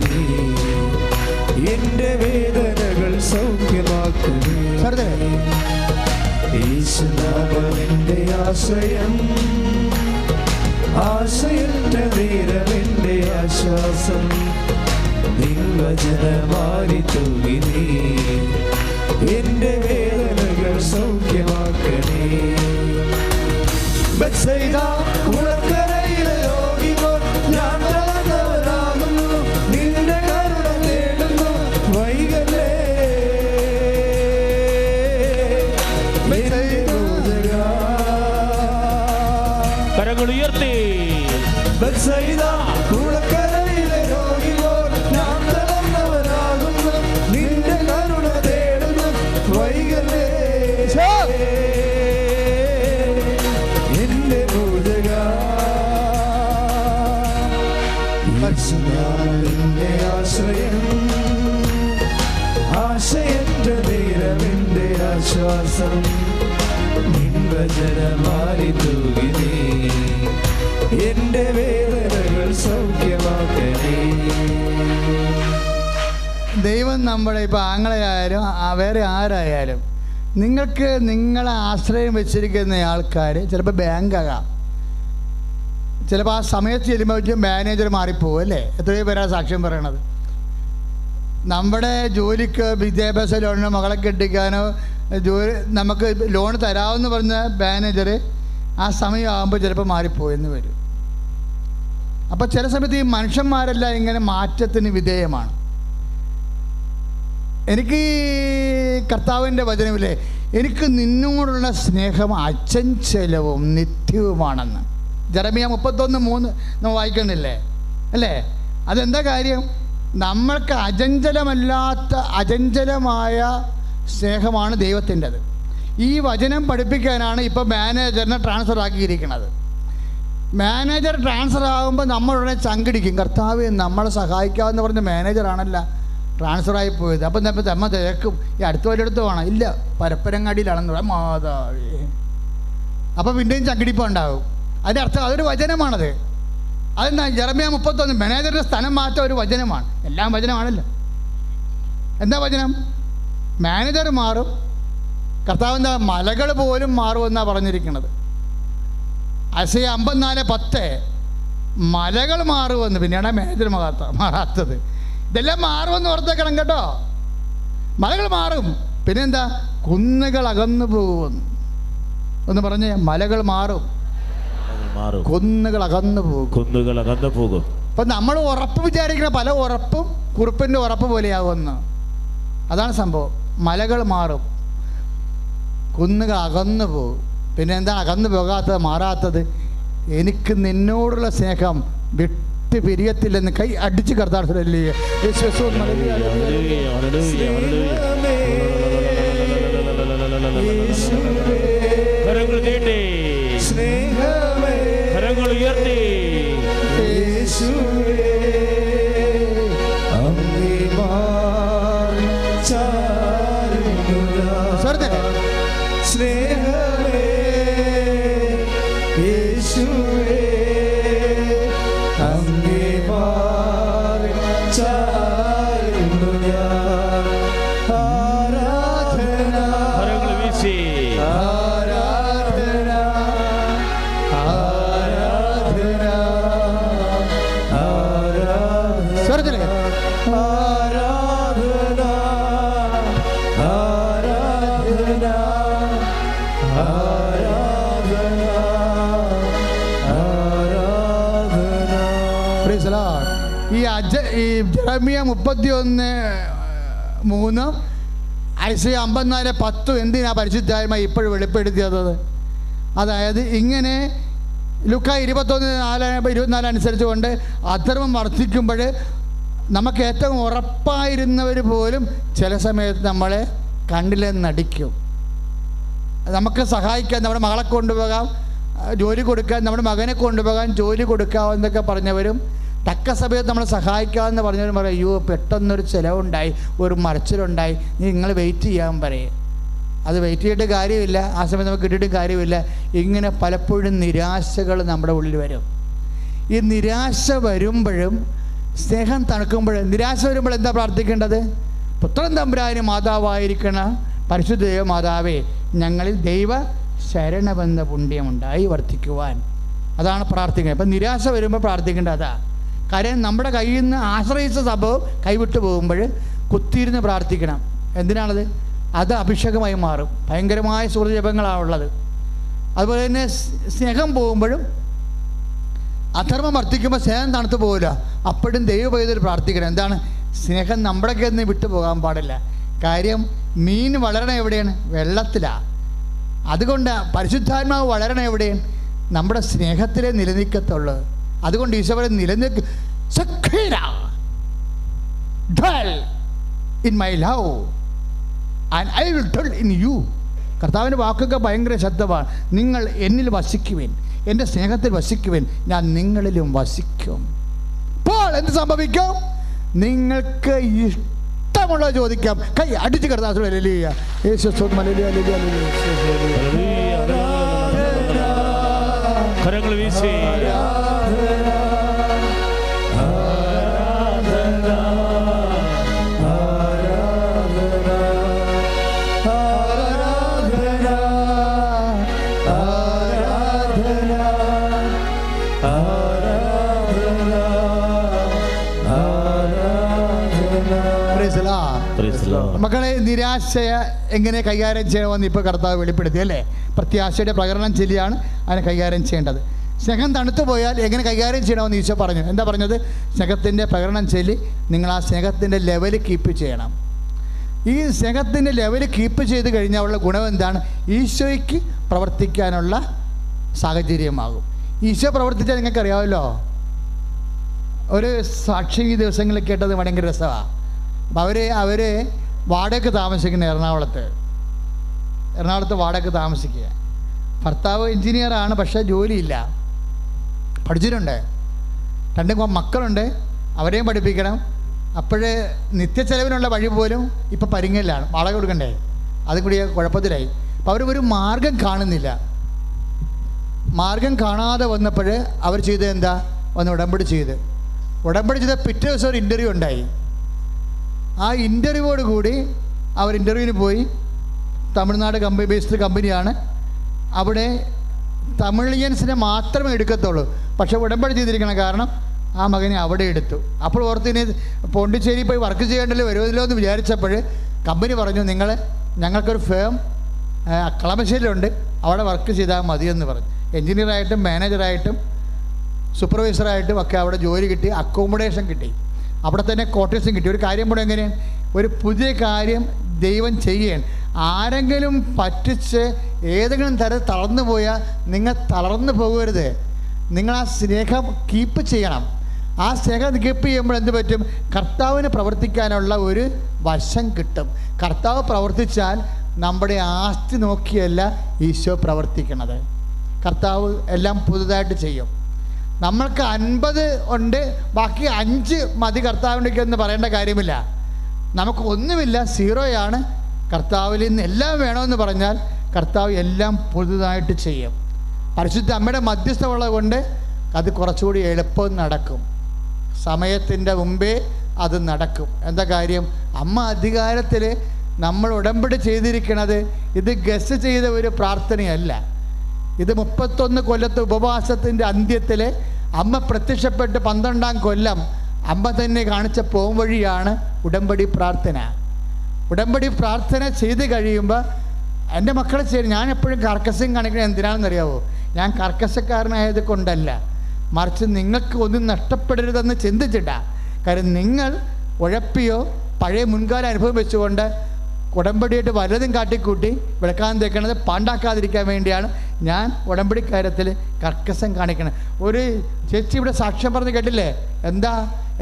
എന്റെ വേദനകൾ സൗഖ്യമാക്കണേ. യേശുനാമമെന്റെ ആശ്രയം, ആശ്രയറ്റ ദൈവമെന്റെ ആശ്വാസം, നിൻവചനമായി തൂങ്ങി എന്റെ വേദനകൾ സൗഖ്യമാക്കണേ. ബത്സയിദാ കുളക്കരയിലെ രോഗികൾ ഞാൻ തളർന്നവനാകുന്നു, നിന്റെ കരുണ തേടുന്നു വൈകലേ. കരങ്ങൾ ഉയർത്തി. ബത്സയിദാ കുളക്കരയിലെ രോഗികൾ ഞാൻ തളർന്നവനാകുന്നു, നിന്റെ കരുണ തേടുന്നു വൈകലേ. നിന്റെ ആശ്രയം, ആശയറ്റ ദൈവമെന്റെ ആശ്വാസം, നിൻവചനമായി തൂങ്ങി എന്റെ വേദനകൾ സൗഖ്യമാക്കണേ. ദൈവം നമ്മുടെ ഇപ്പോൾ ആങ്ങളെയായാലും വേറെ ആരായാലും നിങ്ങൾക്ക് നിങ്ങളെ ആശ്രയം വെച്ചിരിക്കുന്ന ആൾക്കാർ ചിലപ്പോൾ ബാങ്കാകാം. ചിലപ്പോൾ ആ സമയത്ത് ചെല്ലുമ്പോൾ മാനേജർ മാറിപ്പോവും അല്ലേ? എത്രയോ പേരാ സാക്ഷ്യം പറയണത്. നമ്മുടെ ജോലിക്ക് വിദ്യാഭ്യാസ ലോണിനോ മകളെ കെട്ടിക്കാനോ നമുക്ക് ലോൺ തരാമെന്ന് പറഞ്ഞ മാനേജർ ആ സമയമാകുമ്പോൾ ചിലപ്പോൾ മാറിപ്പോയെന്ന് വരും. അപ്പോൾ ചില സമയത്ത് ഈ മനുഷ്യന്മാരെല്ലാം ഇങ്ങനെ മാറ്റത്തിന് വിധേയമാണ്. എനിക്ക് കർത്താവിൻ്റെ വചനമില്ലേ, എനിക്ക് നിന്നോടുള്ള സ്നേഹം അചഞ്ചലവും നിത്യവുമാണെന്ന്. ജെറമിയ 31:3 നമ്മൾ വായിക്കണില്ലേ അല്ലേ? അതെന്താ കാര്യം? നമ്മൾക്ക് അചഞ്ചലമായ സ്നേഹമാണ് ദൈവത്തിൻ്റെത്. ഈ വചനം പഠിപ്പിക്കാനാണ് ഇപ്പോൾ മാനേജറിനെ ട്രാൻസ്ഫർ ആക്കിയിരിക്കുന്നത്. മാനേജർ ട്രാൻസ്ഫർ ആകുമ്പോൾ നമ്മളുടനെ ചങ്കിടിക്കും, കർത്താവ് നമ്മളെ സഹായിക്കാമെന്ന് പറഞ്ഞ മാനേജറാണല്ല ട്രാൻസ്ഫറായി പോയത്. അപ്പം നമ്മ തിരക്കും, ഈ അടുത്ത വല്ലയിടത്ത് വേണം, ഇല്ല പരപ്പരങ്ങാടിയിലാണെന്ന് പറയാം മാതാവേ. അപ്പം പിന്നെയും ചങ്കിടിപ്പം ഉണ്ടാകും. അതിൻ്റെ അർത്ഥം അതൊരു വചനമാണത്. അതെന്താ? ജെറമിയ 31 മാനേജറുടെ സ്ഥലം മാറ്റം ഒരു വചനമാണ്. എല്ലാം വചനമാണല്ലോ. എന്താ വചനം? മാനേജർ മാറും, കർത്താവ് എന്താ മലകൾ പോലും മാറുമെന്നാണ് പറഞ്ഞിരിക്കുന്നത്. ഐസയ്യാ 54:10 മലകൾ മാറുമെന്ന്. പിന്നെയാണ് മാനേജർ മാറാത്തത്. ഇതെല്ലാം മാറുമെന്ന് ഓർത്തേക്കണം കേട്ടോ. മലകൾ മാറും, പിന്നെന്താ? കുന്നുകൾ അകന്നു പോകുമെന്ന്. ഒന്ന് പറഞ്ഞേ, മലകൾ മാറും, കുന്നുകൾ അകന്നു പോകും. അപ്പം നമ്മൾ ഉറപ്പ് വിചാരിക്കുന്ന പല ഉറപ്പും കുറുപ്പിൻ്റെ ഉറപ്പ് പോലെയാകുമെന്ന്. അതാണ് സംഭവം. മലകൾ മാറും, കുന്നുകൾ അകന്നു പോകും. പിന്നെ എന്താണ് അകന്നു പോകാത്തത്, മാറാത്തത്? എനിക്ക് നിന്നോടുള്ള സ്നേഹം വിട്ട് പിരിയത്തില്ലെന്ന് കൈ അടിച്ച് കർത്താവില്ലേ. കരങ്ങൾ ഉയർത്തി ഈ ജെറമിയ 31:3, ഐസയ്യ 54:10 എന്തിനാ പരിശുദ്ധാത്മ ഇപ്പോഴും വെളിപ്പെടുത്തിയത്? അതായത് ഇങ്ങനെ ലൂക്കാ 21:24 അനുസരിച്ച് കൊണ്ട് അധർമ്മം വർദ്ധിക്കുമ്പോൾ നമുക്ക് ഏറ്റവും ഉറപ്പായിരുന്നവർ പോലും ചില സമയത്ത് നമ്മളെ കണ്ടില്ലെന്ന് നടിക്കും. നമുക്ക് സഹായിക്കാൻ നമ്മുടെ മകളെ കൊണ്ടുപോകാം, ജോലി കൊടുക്കാൻ നമ്മുടെ മകനെ കൊണ്ടുപോകാൻ ജോലി കൊടുക്കാമെന്നൊക്കെ പറഞ്ഞവരും തക്ക സമയത്ത് നമ്മളെ സഹായിക്കാമെന്ന് പറഞ്ഞവരും പറയും, അയ്യോ പെട്ടെന്നൊരു ചിലവുണ്ടായി, ഒരു മറിച്ചിലുണ്ടായി, നിങ്ങൾ വെയിറ്റ് ചെയ്യാൻ പറയും. അത് വെയിറ്റ് ചെയ്തിട്ട് കാര്യമില്ല, ആ സമയത്ത് നമുക്ക് കിട്ടിയിട്ടും കാര്യമില്ല. ഇങ്ങനെ പലപ്പോഴും നിരാശകൾ നമ്മുടെ ഉള്ളിൽ വരും. ഈ നിരാശ വരുമ്പോഴും സ്നേഹം തണുക്കുമ്പോഴും, നിരാശ വരുമ്പോൾ എന്താ പ്രാർത്ഥിക്കേണ്ടത്? പുത്രൻ തമ്പുരാന് മാതാവായിരിക്കണ പരിശുദ്ധ ദൈവ മാതാവേ, ഞങ്ങളിൽ ദൈവ ശരണബന്ധ പുണ്യമുണ്ടായി വർദ്ധിക്കുവാൻ. അതാണ് പ്രാർത്ഥിക്കുന്നത്. അപ്പം നിരാശ വരുമ്പോൾ പ്രാർത്ഥിക്കേണ്ടത് അതാ. കാര്യം നമ്മുടെ കയ്യിൽ നിന്ന് ആശ്രയിച്ച സംഭവം കൈവിട്ടു പോകുമ്പോൾ കുത്തിയിരുന്ന് പ്രാർത്ഥിക്കണം. എന്തിനാണത്? അത് അഭിഷേകമായി മാറും. ഭയങ്കരമായ സുഹൃജപങ്ങളാണുള്ളത്. അതുപോലെ തന്നെ സ്നേഹം പോകുമ്പോഴും അധർമ്മം വർദ്ധിക്കുമ്പോൾ സ്നേഹം തണുത്തു പോകില്ല. അപ്പോഴും ദൈവപൈതൽ പ്രാർത്ഥിക്കണം. എന്താണ്? സ്നേഹം നമ്മുടെ കയ്യിൽ നിന്ന് വിട്ടു പോകാൻ പാടില്ല. കാര്യം മീൻ വളരണ എവിടെയാണ്? വെള്ളത്തിലാണ്. അതുകൊണ്ട് പരിശുദ്ധാത്മാവ് വളരണ എവിടെയാണ്? നമ്മുടെ സ്നേഹത്തിലെ നിലനിൽക്കത്തുള്ളൂ. അതുകൊണ്ട് ഈശോയെ നിലനിൽക്കും. In my love and I will dwell in you. കർത്താവിൻ്റെ വാക്കൊക്കെ ഭയങ്കര ശബ്ദമാണ്. നിങ്ങൾ എന്നിൽ വസിക്കുവിൻ, എൻ്റെ സ്നേഹത്തിൽ വസിക്കുവിൻ, ഞാൻ നിങ്ങളിലും വസിക്കും. അപ്പോൾ എന്ത് സംഭവിക്കും? നിങ്ങൾക്ക് ഇഷ്ടമുള്ളത് ചോദിക്കാം. കൈ അടിച്ച് കർത്താവ് കരങ്ങൾ വീശി മക്കളെ, നിരാശയെ എങ്ങനെ കൈകാര്യം ചെയ്യണമെന്ന് ഇപ്പോൾ കർത്താവ് വെളിപ്പെടുത്തി അല്ലേ? പ്രത്യാശയുടെ പ്രകടനം ചൊല്ലിയാണ് അതിനെ കൈകാര്യം ചെയ്യേണ്ടത്. സ്നേഹം തണുത്തു പോയാൽ എങ്ങനെ കൈകാര്യം ചെയ്യണമെന്ന് ഈശോ പറഞ്ഞു. എന്താ പറഞ്ഞത്? സ്നേഹത്തിൻ്റെ പ്രകടനം ചൊല്ലി നിങ്ങൾ ആ സ്നേഹത്തിൻ്റെ ലെവൽ കീപ്പ് ചെയ്യണം. ഈ സ്നേഹത്തിൻ്റെ ലെവൽ കീപ്പ് ചെയ്ത് കഴിഞ്ഞാൽ ഉള്ള ഗുണം എന്താണ്? ഈശോയ്ക്ക് പ്രവർത്തിക്കാനുള്ള സാഹചര്യമാകും. ഈശോ പ്രവർത്തിച്ചാൽ നിങ്ങൾക്കറിയാമല്ലോ. ഒരു സാക്ഷി ഈ ദിവസങ്ങളിൽ കേട്ടത് ഭയങ്കര രസമാണ്. അപ്പം അവർ വാടകയ്ക്ക് താമസിക്കുന്ന എറണാകുളത്ത് വാടകയ്ക്ക് താമസിക്കുക. ഭർത്താവ് എൻജിനീയറാണ്, പക്ഷേ ജോലിയില്ല. പഠിച്ചിട്ടുണ്ട്, 2 മക്കളുണ്ട്, അവരെയും പഠിപ്പിക്കണം. അപ്പോഴേ നിത്യച്ചെലവിനുള്ള വഴി പോലും ഇപ്പം പരിങ്ങലിലാണ്. വാടക കൊടുക്കണ്ടേ, അതും കൂടി കുഴപ്പത്തിലായി. അപ്പോൾ അവർ ഒരു മാർഗം കാണുന്നില്ല. മാർഗം കാണാതെ വന്നപ്പോൾ അവർ ചെയ്തത് എന്താ? വന്ന് ഉടമ്പടി ചെയ്ത് പിറ്റേ ദിവസം ഒരു ഇൻ്റർവ്യൂ ഉണ്ടായി. ആ ഇൻ്റർവ്യൂവോട് കൂടി അവർ ഇൻ്റർവ്യൂവിന് പോയി. തമിഴ്നാട് ബേസ്ഡ് കമ്പനിയാണ്. അവിടെ തമിഴിയൻസിനെ മാത്രമേ എടുക്കത്തുള്ളൂ. പക്ഷേ ഉടമ്പടി ചെയ്തിരിക്കണം. കാരണം ആ മകനെ അവിടെ എടുത്തു. അപ്പോൾ ഓർത്തിനി പോണ്ടിച്ചേരി പോയി വർക്ക് ചെയ്യേണ്ടല്ലോ, വരുമല്ലോ എന്ന് വിചാരിച്ചപ്പോൾ കമ്പനി പറഞ്ഞു, നിങ്ങൾ ഞങ്ങൾക്കൊരു ഫേം കളമശ്ശേരിയിലുണ്ട്, അവിടെ വർക്ക് ചെയ്താൽ മതിയെന്ന് പറഞ്ഞു. എൻജിനീയറായിട്ടും മാനേജറായിട്ടും സൂപ്പർവൈസറായിട്ടും ഒക്കെ അവിടെ ജോലി കിട്ടി, അക്കോമഡേഷൻ കിട്ടി, അവിടെ തന്നെ ക്വാർട്ടേഴ്സും കിട്ടി. ഒരു കാര്യം കൂടെ എങ്ങനെയാണ്, ഒരു പുതിയ കാര്യം ദൈവം ചെയ്യുകയാണ്. ആരെങ്കിലും പറ്റിച്ച് ഏതെങ്കിലും തരത്തിൽ തളർന്നു പോയാൽ നിങ്ങൾ തളർന്നു പോകരുത്. നിങ്ങൾ ആ സ്നേഹം കീപ്പ് ചെയ്യണം. ആ സ്നേഹം കീപ്പ് ചെയ്യുമ്പോൾ എന്ത് പറ്റും? കർത്താവിന് പ്രവർത്തിക്കാനുള്ള ഒരു വശം കിട്ടും. കർത്താവ് പ്രവർത്തിച്ചാൽ നമ്മുടെ ആസ്തി നോക്കിയല്ല ഈശോ പ്രവർത്തിക്കണത്. കർത്താവ് എല്ലാം പുതുതായിട്ട് ചെയ്യും. നമ്മൾക്ക് 50 ഉണ്ട്, ബാക്കി 5 മതി കർത്താവിൻ്റെക്ക് എന്ന് പറയേണ്ട കാര്യമില്ല. നമുക്ക് ഒന്നുമില്ല, 0യാണ്. കർത്താവിൽ നിന്ന് എല്ലാം വേണമെന്ന് പറഞ്ഞാൽ കർത്താവ് എല്ലാം പുതുതായിട്ട് ചെയ്യും. പരിശുദ്ധ അമ്മയുടെ മധ്യസ്ഥമുള്ളത് കൊണ്ട് അത് കുറച്ചുകൂടി എളുപ്പം നടക്കും. സമയത്തിൻ്റെ മുമ്പേ അത് നടക്കും. എന്താ കാര്യം? അമ്മ അധികാരത്തിൽ നമ്മൾ ഉടമ്പടി ചെയ്തിരിക്കുന്നത് ഇത് ഗസ് ചെയ്ത ഒരു പ്രാർത്ഥനയല്ല. ഇത് 31 കൊല്ലത്തെ ഉപവാസത്തിൻ്റെ അന്ത്യത്തിൽ അമ്മ പ്രത്യക്ഷപ്പെട്ട് 12-ാം കൊല്ലം അമ്മ തന്നെ കാണിച്ച പോംവഴിയാണ് ഉടമ്പടി പ്രാർത്ഥന. ഉടമ്പടി പ്രാർത്ഥന ചെയ്ത് കഴിയുമ്പോൾ എൻ്റെ മക്കളെ ചെയ്യും. ഞാൻ എപ്പോഴും കർക്കശം കാണിക്കുന്നത് എന്തിനാണെന്നറിയാവോ? ഞാൻ കർക്കശക്കാരനായത് കൊണ്ടല്ല, മറിച്ച് നിങ്ങൾക്ക് ഒന്നും നഷ്ടപ്പെടരുതെന്ന് ചിന്തിച്ചിട്ടാ. കാര്യം നിങ്ങൾ ഉഴപ്പിയോ പഴയ മുൻകാല അനുഭവം വെച്ചുകൊണ്ട് ഉടമ്പടിയായിട്ട് വല്ലതും കാട്ടിക്കൂട്ടി വിളക്കാൻ തേക്കണത് പാണ്ടാക്കാതിരിക്കാൻ വേണ്ടിയാണ് ഞാൻ ഉടമ്പടി കാര്യത്തിൽ കർക്കശം കാണിക്കണം. ഒരു ചേച്ചി ഇവിടെ സാക്ഷ്യം പറഞ്ഞ് കേട്ടില്ലേ? എന്താ,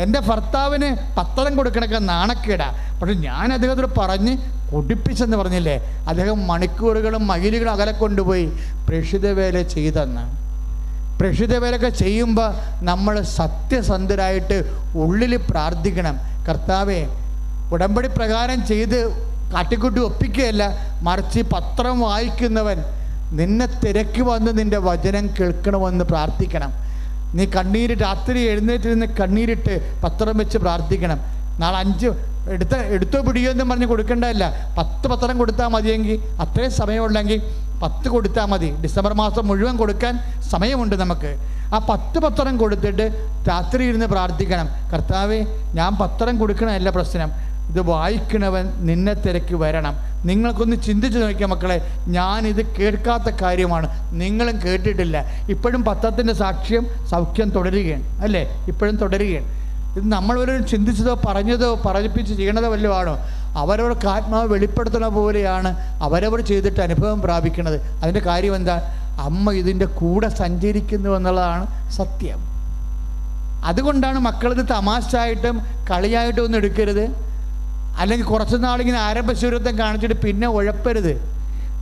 എൻ്റെ ഭർത്താവിന് പത്രം കൊടുക്കണൊക്കെ നാണക്കേടാ, പക്ഷെ ഞാൻ അദ്ദേഹത്തോട് പറഞ്ഞ് കുടിപ്പിച്ചെന്ന് പറഞ്ഞില്ലേ? അദ്ദേഹം മണിക്കൂറുകളും മൈലുകളും അകലെ കൊണ്ടുപോയി പ്രേക്ഷിത വേല ചെയ്തെന്ന്. പ്രേക്ഷിത വേലൊക്കെ ചെയ്യുമ്പോൾ നമ്മൾ സത്യസന്ധരായിട്ട് ഉള്ളിൽ പ്രാർത്ഥിക്കണം. കർത്താവേ, ഉടമ്പടി പ്രകാരം ചെയ്ത് കാട്ടിക്കൂട്ടി ഒപ്പിക്കുകയല്ല, മറിച്ച് പത്രം വായിക്കുന്നവൻ നിന്നെ തിരക്കി വന്ന് നിൻ്റെ വചനം കേൾക്കണമെന്ന് പ്രാർത്ഥിക്കണം. നീ രാത്രി എഴുന്നേറ്റിരുന്ന് കണ്ണീരിട്ട് പത്രം വെച്ച് പ്രാർത്ഥിക്കണം. നാളെ 5 എടുത്തോ പിടിയോ എന്നും പറഞ്ഞ് കൊടുക്കേണ്ടതല്ല. 10 പത്രം കൊടുത്താൽ മതിയെങ്കിൽ, അത്രയും സമയമുള്ളെങ്കിൽ 10 കൊടുത്താൽ മതി. ഡിസംബർ മാസം മുഴുവൻ കൊടുക്കാൻ സമയമുണ്ട് നമുക്ക്. ആ 10 പത്രം കൊടുത്തിട്ട് രാത്രി ഇരുന്ന് പ്രാർത്ഥിക്കണം. കർത്താവേ, ഞാൻ പത്രം കൊടുക്കണമല്ല പ്രശ്നം, ഇത് വായിക്കണവൻ നിന്നെ തിരക്കി വരണം. നിങ്ങൾക്കൊന്ന് ചിന്തിച്ച് നോക്കിയാൽ മക്കളെ, ഞാനിത് കേൾക്കാത്ത കാര്യമാണ്, നിങ്ങളും കേട്ടിട്ടില്ല. ഇപ്പോഴും പത്രത്തിൻ്റെ സാക്ഷ്യം സൗഖ്യം തുടരുകയാണ് അല്ലേ? ഇപ്പോഴും തുടരുകയാണ്. ഇത് നമ്മളൊരു ചിന്തിച്ചതോ പറഞ്ഞതോ പറയിപ്പിച്ച് ചെയ്യണതോ വല്ലതും ആണോ? അവരവർക്ക് ആത്മാവ് വെളിപ്പെടുത്തുന്ന പോലെയാണ് അവരവർ ചെയ്തിട്ട് അനുഭവം പ്രാപിക്കുന്നത്. അതിൻ്റെ കാര്യം എന്താ? അമ്മ ഇതിൻ്റെ കൂടെ സഞ്ചരിക്കുന്നു എന്നുള്ളതാണ് സത്യം. അതുകൊണ്ടാണ് മക്കളിത് തമാശയായിട്ടും കളിയായിട്ടും ഒന്നും എടുക്കരുത്. അല്ലെങ്കിൽ കുറച്ച് നാളിങ്ങനെ ആരംഭശൂരത്വം കാണിച്ചിട്ട് പിന്നെ ഉഴപ്പരുത്.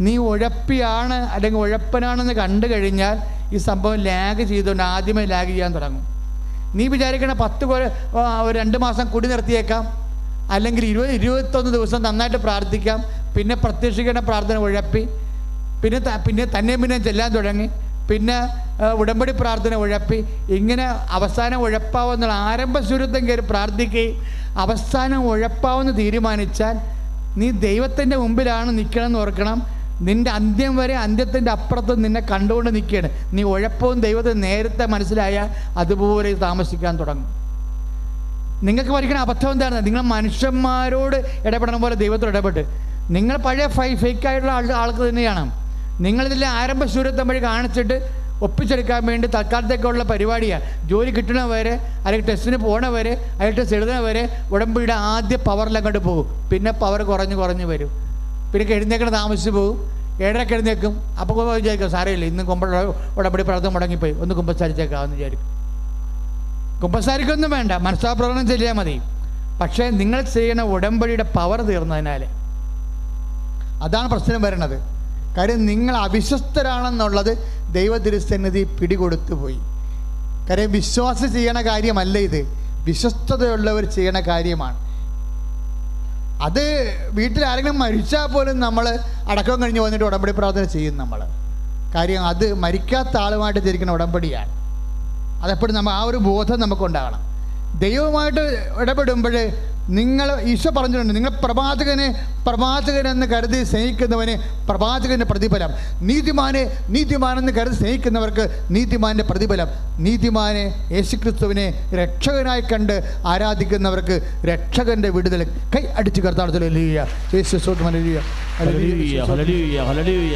നീ ഉഴപ്പിയാണ് അല്ലെങ്കിൽ ഉഴപ്പനാണെന്ന് കണ്ടു കഴിഞ്ഞാൽ ഈ സംഭവം ലാഗ് ചെയ്തുകൊണ്ട് ആദ്യമേ ലാഗ് ചെയ്യാൻ തുടങ്ങും. നീ വിചാരിക്കണ 2 മാസം കുടി നിർത്തിയേക്കാം, അല്ലെങ്കിൽ 21 ദിവസം നന്നായിട്ട് പ്രാർത്ഥിക്കാം, പിന്നെ പ്രത്യക്ഷിക്കുന്ന പ്രാർത്ഥന ഉഴപ്പി, പിന്നെ തന്നെ ചെല്ലാൻ തുടങ്ങി, പിന്നെ ഉടമ്പടി പ്രാർത്ഥന ഉഴപ്പി, ഇങ്ങനെ അവസാനം ഉഴപ്പാവെന്നുള്ള ആരംഭശൂരത്വം കയറി പ്രാർത്ഥിക്കുകയും അവസാനം ഉഴപ്പാവെന്ന് തീരുമാനിച്ചാൽ നീ ദൈവത്തിൻ്റെ മുമ്പിലാണ് നിൽക്കണമെന്ന് ഓർക്കണം. നിൻ്റെ അന്ത്യം വരെ അന്ത്യത്തിൻ്റെ അപ്പുറത്ത് നിന്നെ കണ്ടുകൊണ്ട് നിൽക്കുകയാണ്. നീ ഉഴപ്പവും ദൈവത്തെ നേരത്തെ മനസ്സിലായാൽ അതുപോലെ താമസിക്കാൻ തുടങ്ങും. നിങ്ങൾക്ക് പഠിക്കുന്ന അബദ്ധം എന്താണ്? നിങ്ങൾ മനുഷ്യന്മാരോട് ഇടപെടണ പോലെ ദൈവത്തോട് ഇടപെട്ട് നിങ്ങൾ പഴയ ഫേക്കായിട്ടുള്ള ആൾക്ക് തന്നെയാണ്. നിങ്ങളിതിലെ ആരംഭശൂരത്വം വഴി കാണിച്ചിട്ട് ഒപ്പിച്ചെടുക്കാൻ വേണ്ടി തൽക്കാലത്തേക്കുള്ള പരിപാടിയാണ്. ജോലി കിട്ടണവരെ അല്ലെങ്കിൽ ടെസ്റ്റിന് പോണവരെ അല്ലെങ്കിൽ ടെസ്റ്റ് എഴുതുന്നവരെ ഉടമ്പടിയുടെ ആദ്യ പവറിലങ്ങോട്ട് പോകും. പിന്നെ പവർ കുറഞ്ഞ് വരും. പിന്നെ എഴുന്നേക്കണ താമസിച്ച് പോകും. 7:30 എഴുന്നേക്കും. അപ്പോൾ വിചാരിക്കും സാരമില്ല, ഇന്ന് ഉടമ്പടി പ്രാർത്ഥന മുടങ്ങിപ്പോയി, ഒന്ന് കുമ്പസാരിച്ചേക്കാമെന്ന് വിചാരിക്കും. കുമ്പസാരിക്കൊന്നും വേണ്ട, മനസ്സാപ്രകടനം ചെയ്യാൻ മതി. പക്ഷേ നിങ്ങൾ ചെയ്യുന്ന ഉടമ്പടിയുടെ പവർ തീർന്നതിനാൽ അതാണ് പ്രശ്നം വരണത്. കാര്യം നിങ്ങൾ അവിശ്വസ്തരാണെന്നുള്ളത് ദൈവതിരുസന്നിധി പിടികൊടുത്തു പോയി. കാര്യം വിശ്വാസം ചെയ്യണ കാര്യമല്ല ഇത്, വിശ്വസ്തതയുള്ളവർ ചെയ്യണ കാര്യമാണ്. അത് വീട്ടിൽ ആരെങ്കിലും മരിച്ചാൽ പോലും നമ്മൾ അടക്കം കഴിഞ്ഞ് വന്നിട്ട് ഉടമ്പടി പ്രാർത്ഥന ചെയ്യും നമ്മൾ. കാര്യം അത് മരിക്കാത്ത ആളുമായിട്ട് തിരിക്കുന്ന ഉടമ്പടിയാണ്. അതെപ്പോഴും ആ ഒരു ബോധം നമുക്കുണ്ടാകണം. ദൈവവുമായിട്ട് ഇടപെടുമ്പോൾ നിങ്ങൾ ഈശോ പറഞ്ഞിട്ടുണ്ട്, നിങ്ങൾ പ്രവാചകനെന്ന് കരുതി സ്നേഹിക്കുന്നവന് പ്രവാചകൻ്റെ പ്രതിഫലം, നീതിമാനെന്ന് കരുതി സ്നേഹിക്കുന്നവർക്ക് നീതിമാൻ്റെ പ്രതിഫലം, നീതിമാനെ യേശുക്രിസ്തുവിനെ രക്ഷകനായി കണ്ട് ആരാധിക്കുന്നവർക്ക് രക്ഷകൻ്റെ വിടുതൽ. കൈ അടിച്ച് കർത്താവ് ഹല്ലേലൂയ, യേശു സ്തോത്രം, ഹല്ലേലൂയ, ഹല്ലേലൂയ, ഹല്ലേലൂയ, ഹല്ലേലൂയ.